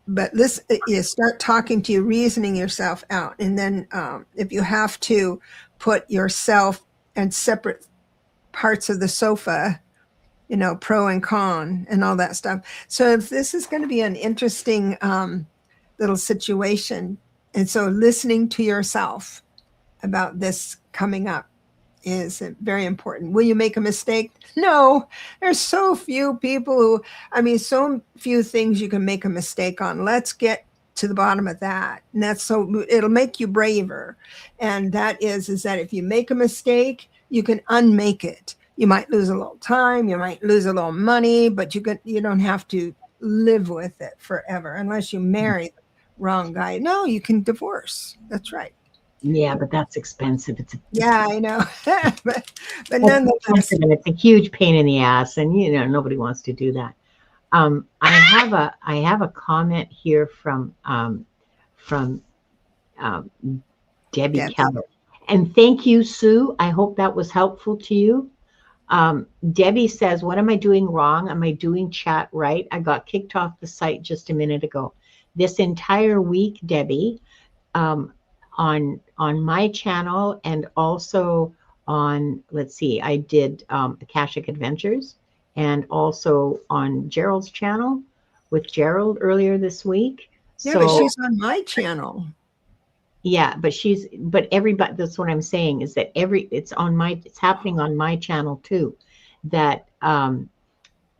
but this, you start talking to you, reasoning yourself out, and then if you have to put yourself and separate parts of the sofa, pro and con and all that stuff. So if this is going to be an interesting little situation, and so listening to yourself about this coming up is very important. Will you make a mistake? No, there's so few people so few things you can make a mistake on. Let's get to the bottom of that. And it'll make you braver. And that is that if you make a mistake, you can unmake it. You might lose a little time, you might lose a little money, but you don't have to live with it forever unless you marry the wrong guy. No, you can divorce. That's right. Yeah, but that's expensive. Yeah, I know. but nonetheless, it's a huge pain in the ass, and nobody wants to do that. I have a comment here from Debbie Keller, and thank you, Sue. I hope that was helpful to you. Debbie says, "What am I doing wrong? Am I doing chat right? I got kicked off the site just a minute ago. This entire week, Debbie." On my channel, and also on, let's see, I did Akashic Adventures, and also on Gerald's channel with Gerald earlier this week. Yeah, so, but she's on my channel. Yeah, but everybody, that's what I'm saying, is that it's happening on my channel too, that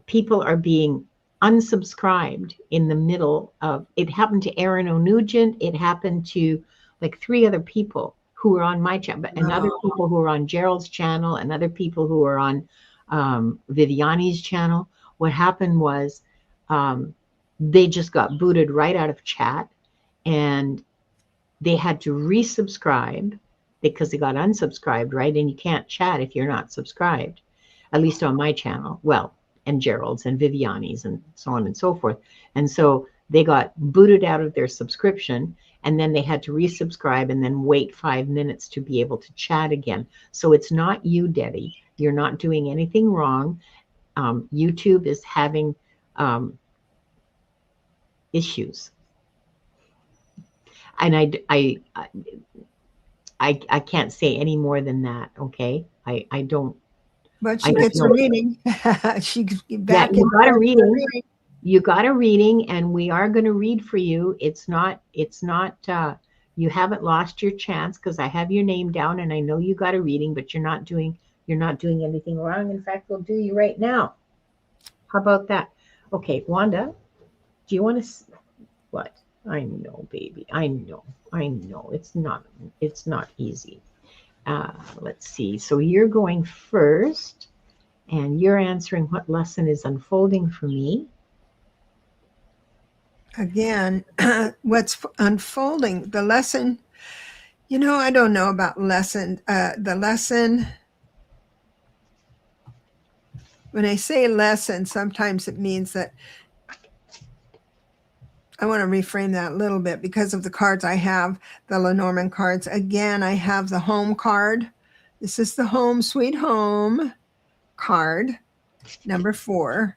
people are being unsubscribed in the middle of, it happened to Aaron O'Nugent, it happened to like 3 other people who were on my channel, and other people who were on Gerald's channel, and other people who were on Viviani's channel. What happened was they just got booted right out of chat, and they had to resubscribe because they got unsubscribed, right? And you can't chat if you're not subscribed, at least on my channel. Well, and Gerald's and Viviani's and so on and so forth. And so they got booted out of their subscription, and then they had to resubscribe and then wait 5 minutes to be able to chat again. So it's not you, Debbie. You're not doing anything wrong. YouTube is having issues. And I can't say any more than that, okay? I don't. But she gets a reading. She's back. Yeah, you got a reading. You got a reading, and we are going to read for you. It's not, you haven't lost your chance, because I have your name down and I know you got a reading, but you're not doing anything wrong. In fact, we'll do you right now. How about that? Okay, Wanda, do you want to, what? I know, baby. I know. It's not easy. Let's see. So you're going first, and you're answering what lesson is unfolding for me. Again, what's unfolding, the lesson, I don't know about lesson. The lesson, when I say lesson, sometimes it means that I want to reframe that a little bit because of the cards I have, the Lenormand cards. Again, I have the home card. This is the home, sweet home card, number 4.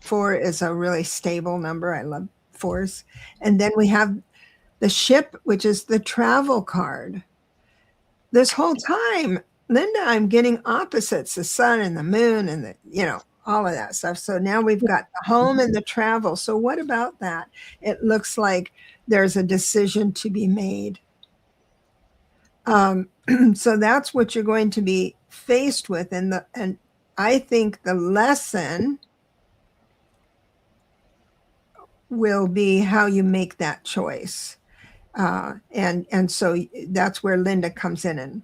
4 is a really stable number. I love 4s. And then we have the ship, which is the travel card. This whole time, Linda, I'm getting opposites, the sun and the moon and the, all of that stuff. So now we've got the home and the travel. So what about that? It looks like there's a decision to be made. So that's what you're going to be faced with. And I think the lesson will be how you make that choice. And so that's where Linda comes in, and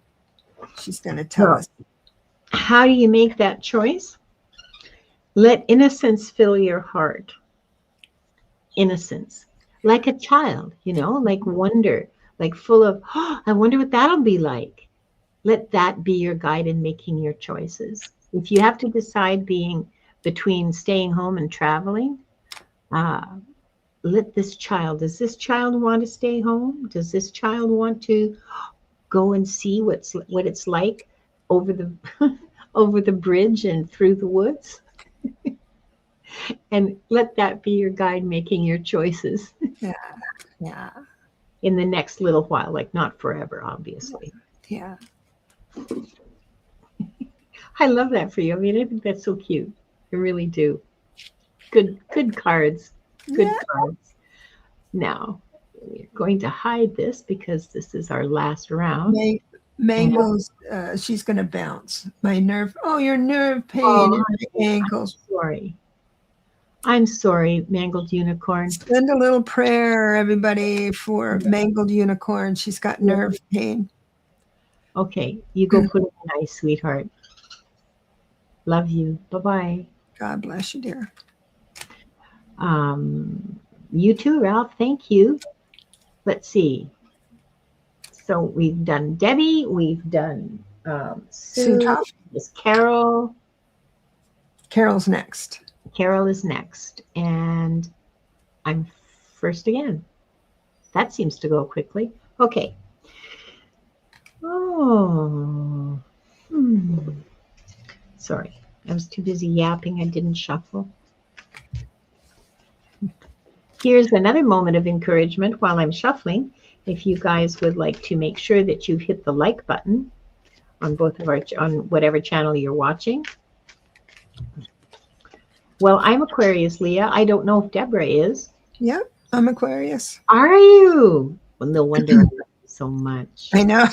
she's going to tell So, us. how do you make that choice? Let innocence fill your heart. Innocence. Like a child, like wonder, like full of, oh, I wonder what that'll be like. Let that be your guide in making your choices. If you have to decide being between staying home and traveling, uh, does this child want to stay home? Does this child want to go and see what it's like over the over the bridge and through the woods? And let that be your guide making your choices Yeah, yeah, in the next little while, like not forever, obviously. yeah. I love that for you. I mean, I think that's so cute. I really do. Good cards. Good Yeah. cards. Now, we're going to hide this because this is our last round. And Mango's, she's going to bounce. My nerve. Oh, your nerve pain oh, in my ankles. sorry. I'm sorry, Mangled Unicorn. Send a little prayer, everybody, for Mangled Unicorn. She's got nerve pain. Okay, you go put it in ice, sweetheart. Love you. Bye-bye. God bless you, dear. You too, Ralph. Thank you. Let's see. So we've done Debbie. We've done Sue Sue. Tough. Miss Carol. Carol's next. Carol is next. And I'm first again. That seems to go quickly. Okay. Oh. Sorry. I was too busy yapping. I didn't shuffle. Here's another moment of encouragement while I'm shuffling. If you guys would like to make sure that you've hit the like button on whatever channel you're watching. Well, I'm Aquarius, Leah. I don't know if Debra is. Yep, I'm Aquarius. Are you? Well, no wonder I love you so much. I know.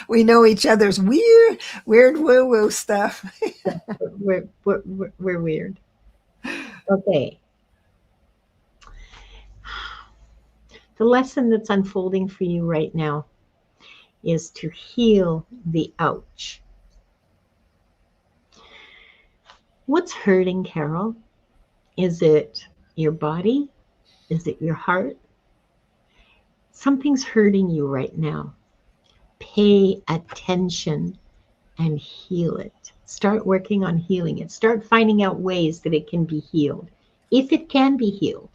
We know each other's weird woo-woo stuff. We're weird. Okay. The lesson that's unfolding for you right now is to heal the ouch. What's hurting, Carol? Is it your body? Is it your heart? Something's hurting you right now. Pay attention and heal it. Start working on healing it. Start finding out ways that it can be healed. If it can be healed,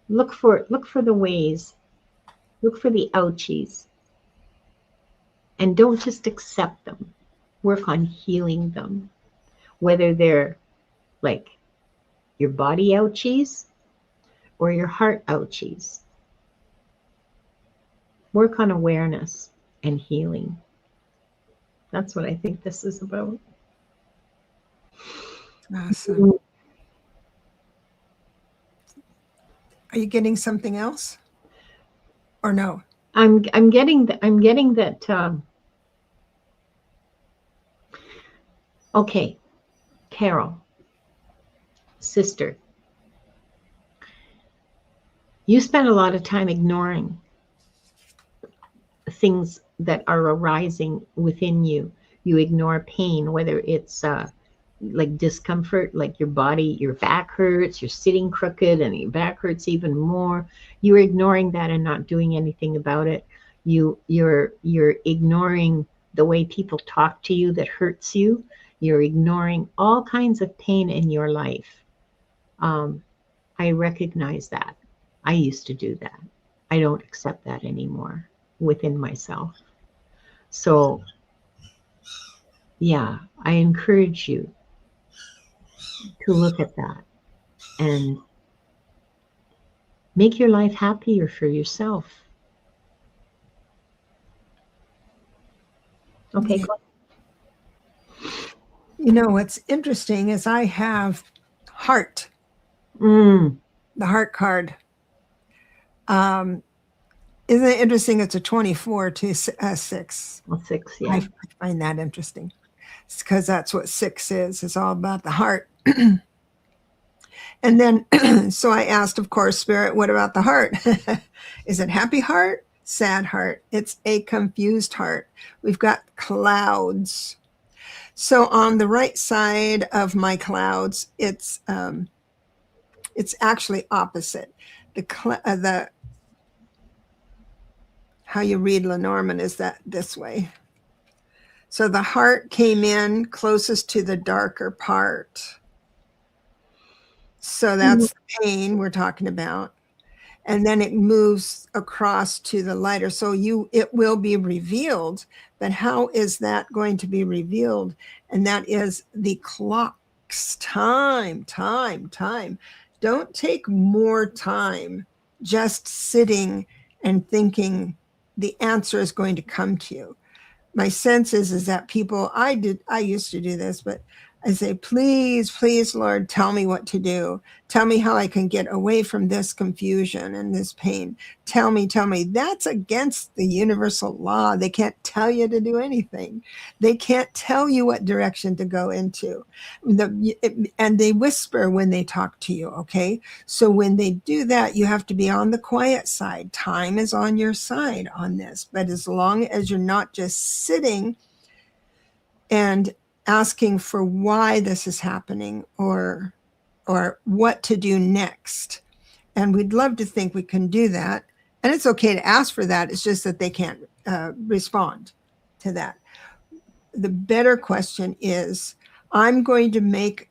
look for the ways. Look for the ouchies. And don't just accept them. Work on healing them. Whether they're like your body ouchies or your heart ouchies. Work on awareness and healing. That's what I think this is about. Awesome. Are you getting something else? Or no? I'm getting that. Okay, Carol, sister, you spend a lot of time ignoring things that are arising within you. You ignore pain, whether it's like discomfort, like your body, your back hurts, you're sitting crooked and your back hurts even more. You're ignoring that and not doing anything about it. You're ignoring the way people talk to you that hurts you. You're ignoring all kinds of pain in your life. I recognize that. I used to do that. I don't accept that anymore within myself. So, yeah, I encourage you to look at that and make your life happier for yourself. Okay. You know, what's interesting is I have heart, Mm. the heart card. Isn't it interesting? It's a 24 to 6. Well, 6, I yeah. find that interesting. It's because that's what 6 is. It's all about the heart. And then, so I asked, of course, Spirit, what about the heart? Is it happy heart? Sad heart? It's a confused heart. We've got clouds. So on the right side of my clouds, it's actually opposite. The how you read Lenormand is that this way. So the heart came in closest to the darker part. So that's the pain we're talking about. And then it moves across to the lighter. So it will be revealed. But how is that going to be revealed? And that is the clocks. Time. Don't take more time just sitting and thinking the answer is going to come to you. My sense is that people, I used to do this, but I say, please, Lord, tell me what to do. Tell me how I can get away from this confusion and this pain. Tell me. That's against the universal law. They can't tell you to do anything. They can't tell you what direction to go into. And they whisper when they talk to you, okay? So when they do that, you have to be on the quiet side. Time is on your side on this. But as long as you're not just sitting and asking for why this is happening or what to do next. And we'd love to think we can do that. And it's okay to ask for that. It's just that they can't respond to that. The better question is, I'm going to make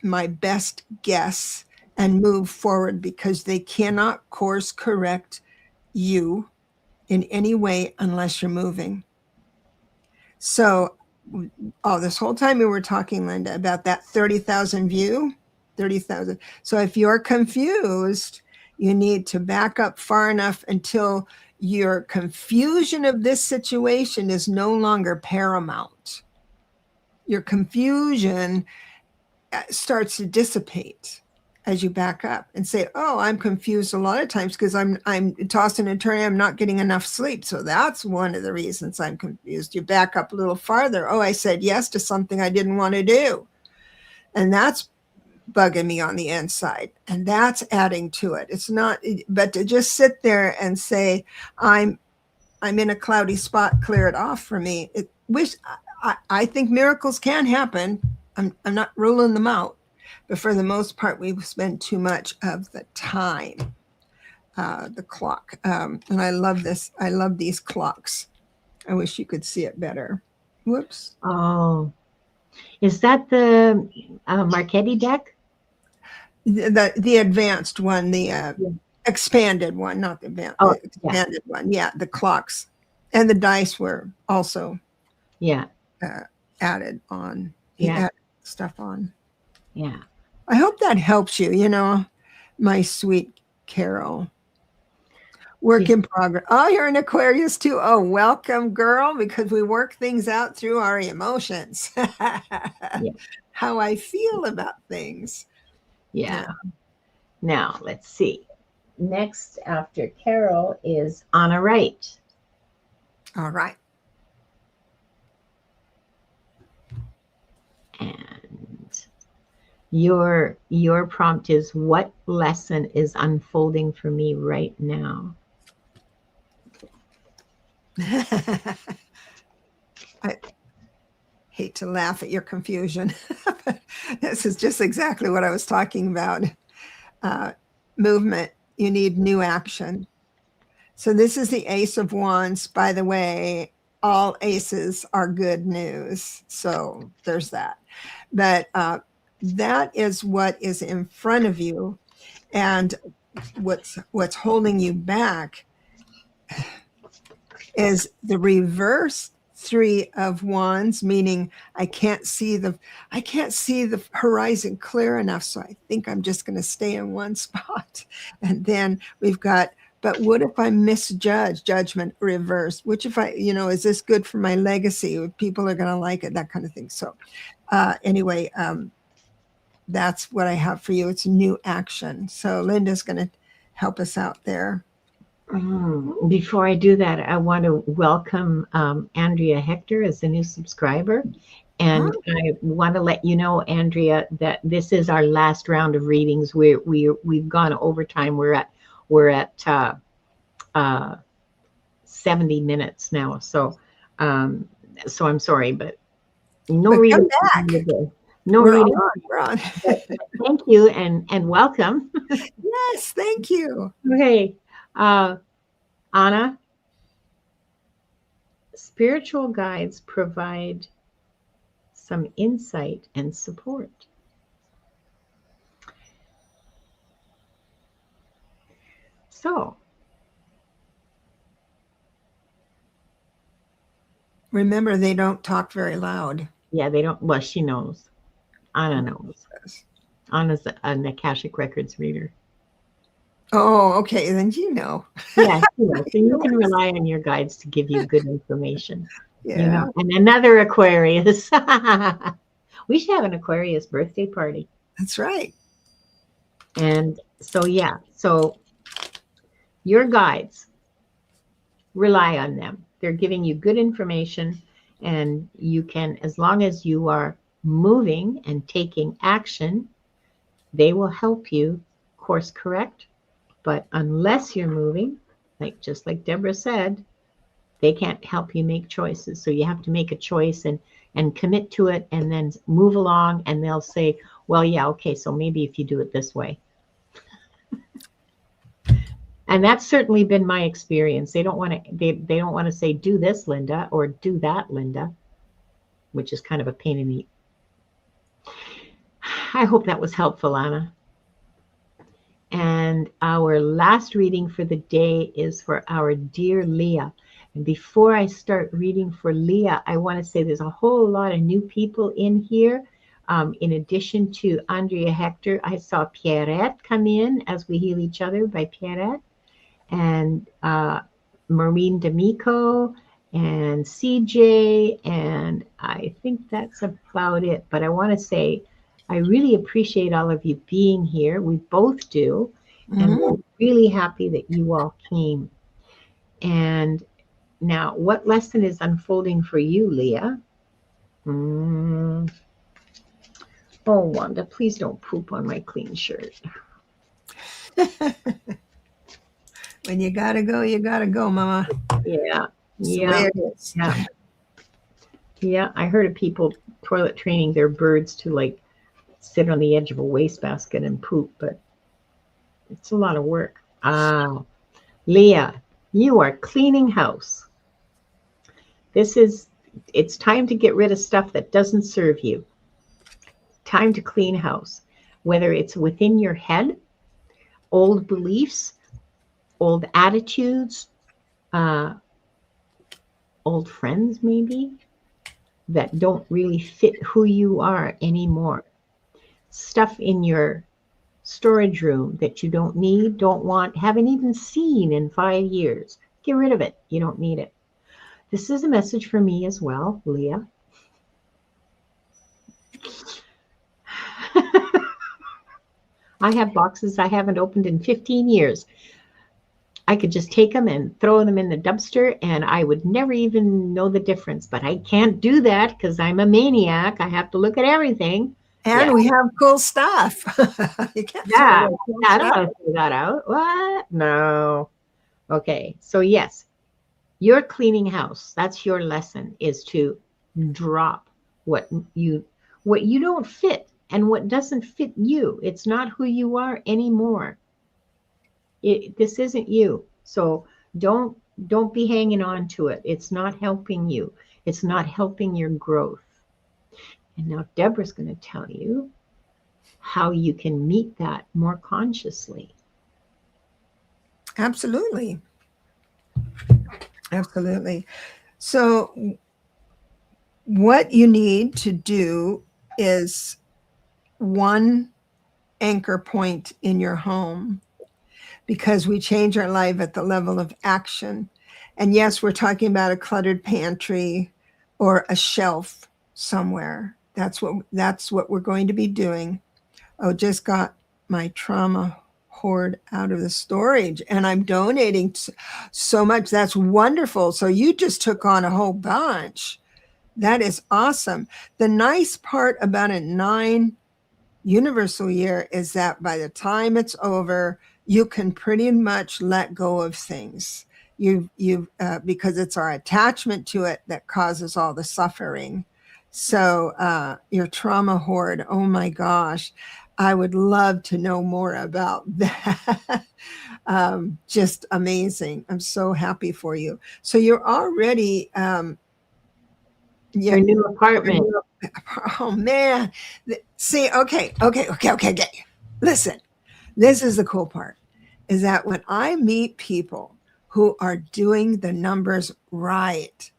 my best guess and move forward because they cannot course correct you in any way unless you're moving. So this whole time we were talking, Linda, about that 30,000 view, 30,000. So if you're confused, you need to back up far enough until your confusion of this situation is no longer paramount. Your confusion starts to dissipate as you back up and say, oh, I'm confused a lot of times because I'm tossing and turning. I'm not getting enough sleep. So that's one of the reasons I'm confused. You back up a little farther. Oh, I said yes to something I didn't want to do. And that's bugging me on the inside. And that's adding to it. It's not, but to just sit there and say, I'm in a cloudy spot, clear it off for me. I think miracles can happen. I'm not ruling them out. But for the most part, we spend too much of the time, the clock. And I love this. I love these clocks. I wish you could see it better. Whoops. Oh, is that the Marchetti deck? The advanced one, the expanded one, not the advanced, the expanded one. Yeah, the clocks. And the dice were also added on. He added stuff on. Yeah. I hope that helps you, my sweet Carol. Work in progress. Oh, you're an Aquarius too. Oh, welcome, girl, because we work things out through our emotions. How I feel about things. Yeah. Now, let's see. Next after Carol is Anna Wright. All right. And your prompt is, what lesson is unfolding for me right now? I hate to laugh at your confusion. This is just exactly what I was talking about. Movement. You need new action. So this is the Ace of Wands. By the way, all aces are good news. So there's that. But that is what is in front of you. And what's holding you back is the reverse 3 of Wands, meaning I can't see the horizon clear enough. So I think I'm just going to stay in one spot. And then we've got, but what if I misjudge? Judgment reversed. Which if I, is this good for my legacy? People are going to like it, that kind of thing. So anyway, that's what I have for you. It's new action. So Linda's going to help us out there. Before I do that, I want to welcome Andrea Hector as a new subscriber. And I want to let you know, Andrea, that this is our last round of readings. We've gone overtime. We're at 70 minutes now. So I'm sorry, but no But come reading. back. No We're reading. on. We're on. But thank you and welcome. Yes, thank you. Okay, Anna, spiritual guides provide some insight and support. So, Remember, they don't talk very loud. yeah, they don't, well, she knows. Anna knows. Anna's an Akashic Records reader. Oh, okay. Then you know. Yeah, she knows. So you can rely on your guides to give you good information. Yeah. You know, and another Aquarius. We should have an Aquarius birthday party. That's right. And so, yeah, so your guides, rely on them. They're giving you good information, and you can, as long as you are moving and taking action, they will help you course correct. But unless you're moving, just like Debra said, they can't help you make choices. So you have to make a choice and commit to it, and then move along, and they'll say, well, yeah, okay, so maybe if you do it this way. And that's certainly been my experience. They don't want to they don't want to say, do this, Linda, or do that, Linda, which is kind of a pain in the. I hope that was helpful, Anna. And our last reading for the day is for our dear Leah. And before I start reading for Leah, I want to say there's a whole lot of new people in here. In addition to Andrea Hector, I saw Pierrette come in, As We Heal Each Other by Pierrette, and Maureen D'Amico, and CJ, and I think that's about it. But I want to say I really appreciate all of you being here. We both do. And we're really happy that you all came. And now, what lesson is unfolding for you, Leah? Oh, Wanda, please don't poop on my clean shirt. When you gotta go, Mama. Yeah. That's the way it is. Yeah. I heard of people toilet training their birds to sit on the edge of a wastebasket and poop, but it's a lot of work. Leah, you are cleaning house. It's time to get rid of stuff that doesn't serve you. Time to clean house, whether it's within your head, old beliefs, old attitudes, old friends maybe, that don't really fit who you are anymore. Stuff in your storage room that you don't need, don't want, haven't even seen in 5 years. Get rid of it. You don't need it. This is a message for me as well, Leah. I have boxes I haven't opened in 15 years. I could just take them and throw them in the dumpster, and I would never even know the difference. But I can't do that because I'm a maniac. I have to look at everything. And we have cool stuff. You can't I don't want to throw that out. What? No. Okay. So yes, you're cleaning house. That's your lesson, is to drop what you don't fit and what doesn't fit you. It's not who you are anymore. This isn't you. So don't be hanging on to it. It's not helping you. It's not helping your growth. And now Debra's going to tell you how you can meet that more consciously. Absolutely. Absolutely. So what you need to do is one anchor point in your home, because we change our life at the level of action. And yes, we're talking about a cluttered pantry or a shelf somewhere. That's what we're going to be doing. Oh, just got my trauma poured out of the storage, and I'm donating so much. That's wonderful. So you just took on a whole bunch. That is awesome. The nice part about a 9 universal year is that by the time it's over, you can pretty much let go of things. You because it's our attachment to it that causes all the suffering. So your trauma hoard, oh my gosh, I would love to know more about that. Just amazing. I'm so happy for you. So you're already Your new apartment. Oh man. See, okay. Listen, this is the cool part, is that when I meet people who are doing the numbers right,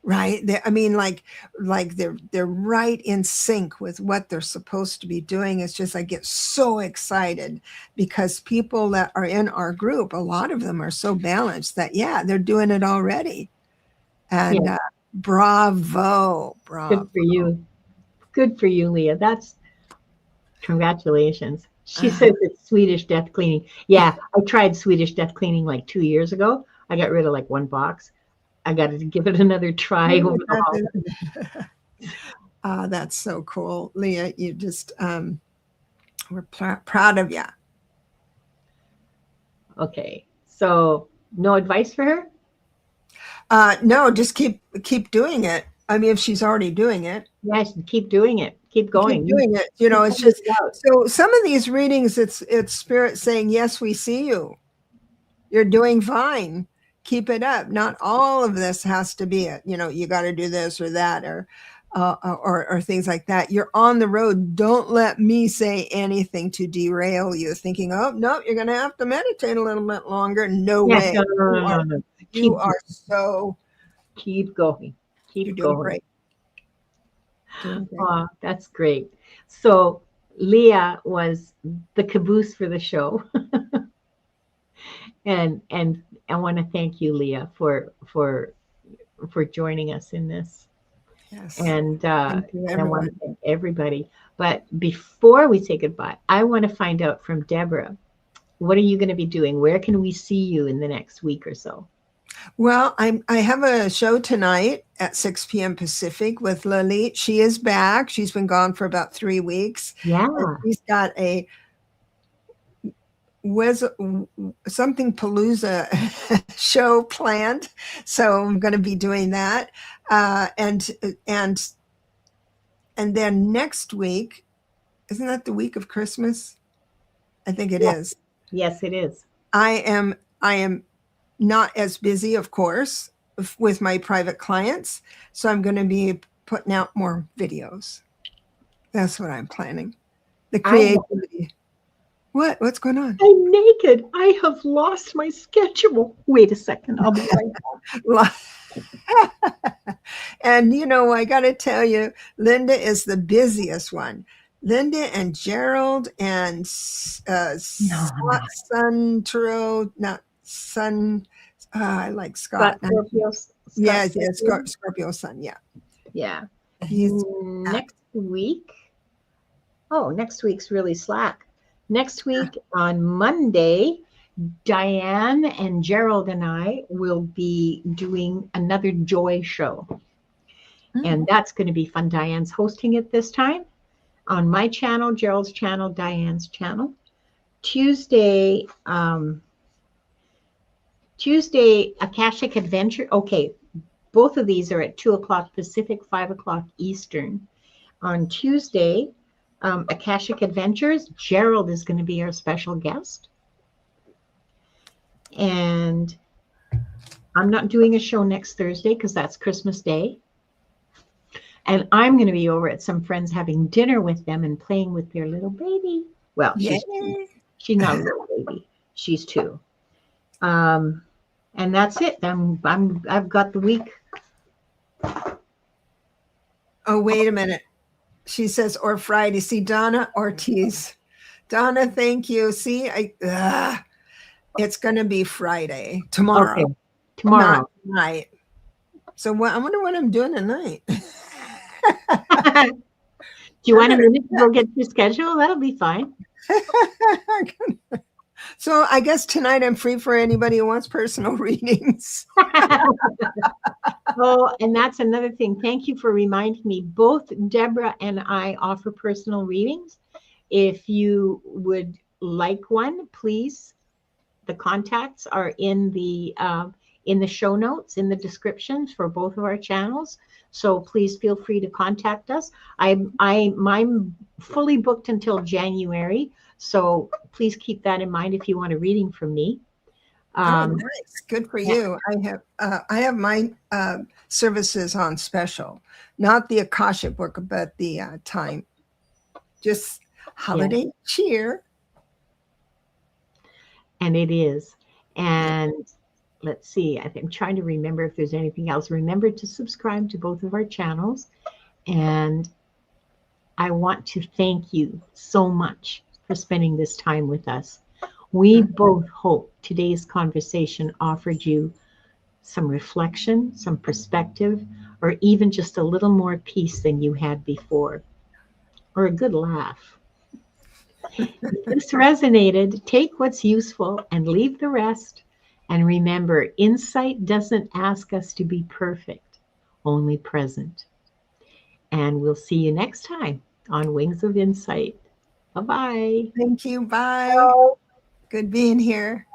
I mean, like they're right in sync with what they're supposed to be doing. It's just, I get so excited because people that are in our group, a lot of them are so balanced that, yeah, they're doing it already. And Yeah. bravo. Good for you. Good for you, Leah. That's congratulations. She says it's Swedish death cleaning. Yeah, I tried Swedish death cleaning like 2 years ago. I got rid of like 1 box. I got to give it another try over the holidays. That's so cool, Leah. You just we're proud of you. Okay, so no advice for her? No, just keep doing it. I mean, if she's already doing it, Yes, keep doing it. Keep going. Keep doing it. It's just so some of these readings, it's spirit saying, yes, we see you. You're doing fine. Keep it up. Not all of this has to be it. You got to do this or that or things like that. You're on the road. Don't let me say anything to derail you, thinking, oh no, you're going to have to meditate a little bit longer. No way. No. You are so. Keep going. Keep doing going. Great. Oh, that's great. So Leah was the caboose for the show. and I want to thank you, Leah, for joining us in this. Yes. And I want to thank everybody. But before we say goodbye, I want to find out from Debra, what are you going to be doing? Where can we see you in the next week or so? Well, I have a show tonight at 6 p.m. Pacific with Lalit. She is back. She's been gone for about 3 weeks. Yeah. And she's got a something Palooza show planned. So I'm going to be doing that. And then next week, isn't that the week of Christmas? I think it is. Yes, it is. I am not as busy, of course, with my private clients. So I'm going to be putting out more videos. That's what I'm planning. The creativity. What's going on? I'm naked. I have lost my schedule. Wait a second. I'll be right back. And I got to tell you, Linda is the busiest one. Linda and Gerald and I like Scott. Scorpio. Yes, Scorpio sun. Yeah. Next week. Oh, next week's really slack. Next week on Monday, Diane and Gerald and I will be doing another joy show. And that's going to be fun. Diane's hosting it this time on my channel, Gerald's channel, Diane's channel. Tuesday, Akashic Adventure. Okay, both of these are at 2 o'clock Pacific, 5 o'clock Eastern. On Tuesday, Akashic Adventures, Gerald is going to be our special guest. And I'm not doing a show next Thursday because that's Christmas Day. And I'm going to be over at some friends having dinner with them and playing with their little baby. Well, she's not a little baby. She's 2. And that's it. I've got the week. Oh, wait a minute. She says, or Friday. See, Donna Ortiz. Donna, thank you. See, it's going to be Friday. Tomorrow. Okay. Tomorrow. Not tonight. So I wonder what I'm doing tonight. Do you want a minute to go get your schedule? That'll be fine. So I guess tonight I'm free for anybody who wants personal readings. Oh, and that's another thing. Thank you for reminding me. Both Deborah and I offer personal readings. If you would like one, please. The contacts are in the show notes, in the descriptions for both of our channels. So please feel free to contact us. I'm fully booked until January, so please keep that in mind if you want a reading from me. Oh, nice. Good for Yeah. you. I have my services on special, not the Akashic book, but the time. Just holiday cheer. And it is. And let's see, I'm trying to remember if there's anything else. Remember to subscribe to both of our channels. And I want to thank you so much for spending this time with us. We both hope today's conversation offered you some reflection, some perspective, or even just a little more peace than you had before, or a good laugh. If this resonated, take what's useful and leave the rest. And remember, insight doesn't ask us to be perfect, only present. And we'll see you next time on Wings of Insight. Bye-bye. Thank you. Bye. Good being here.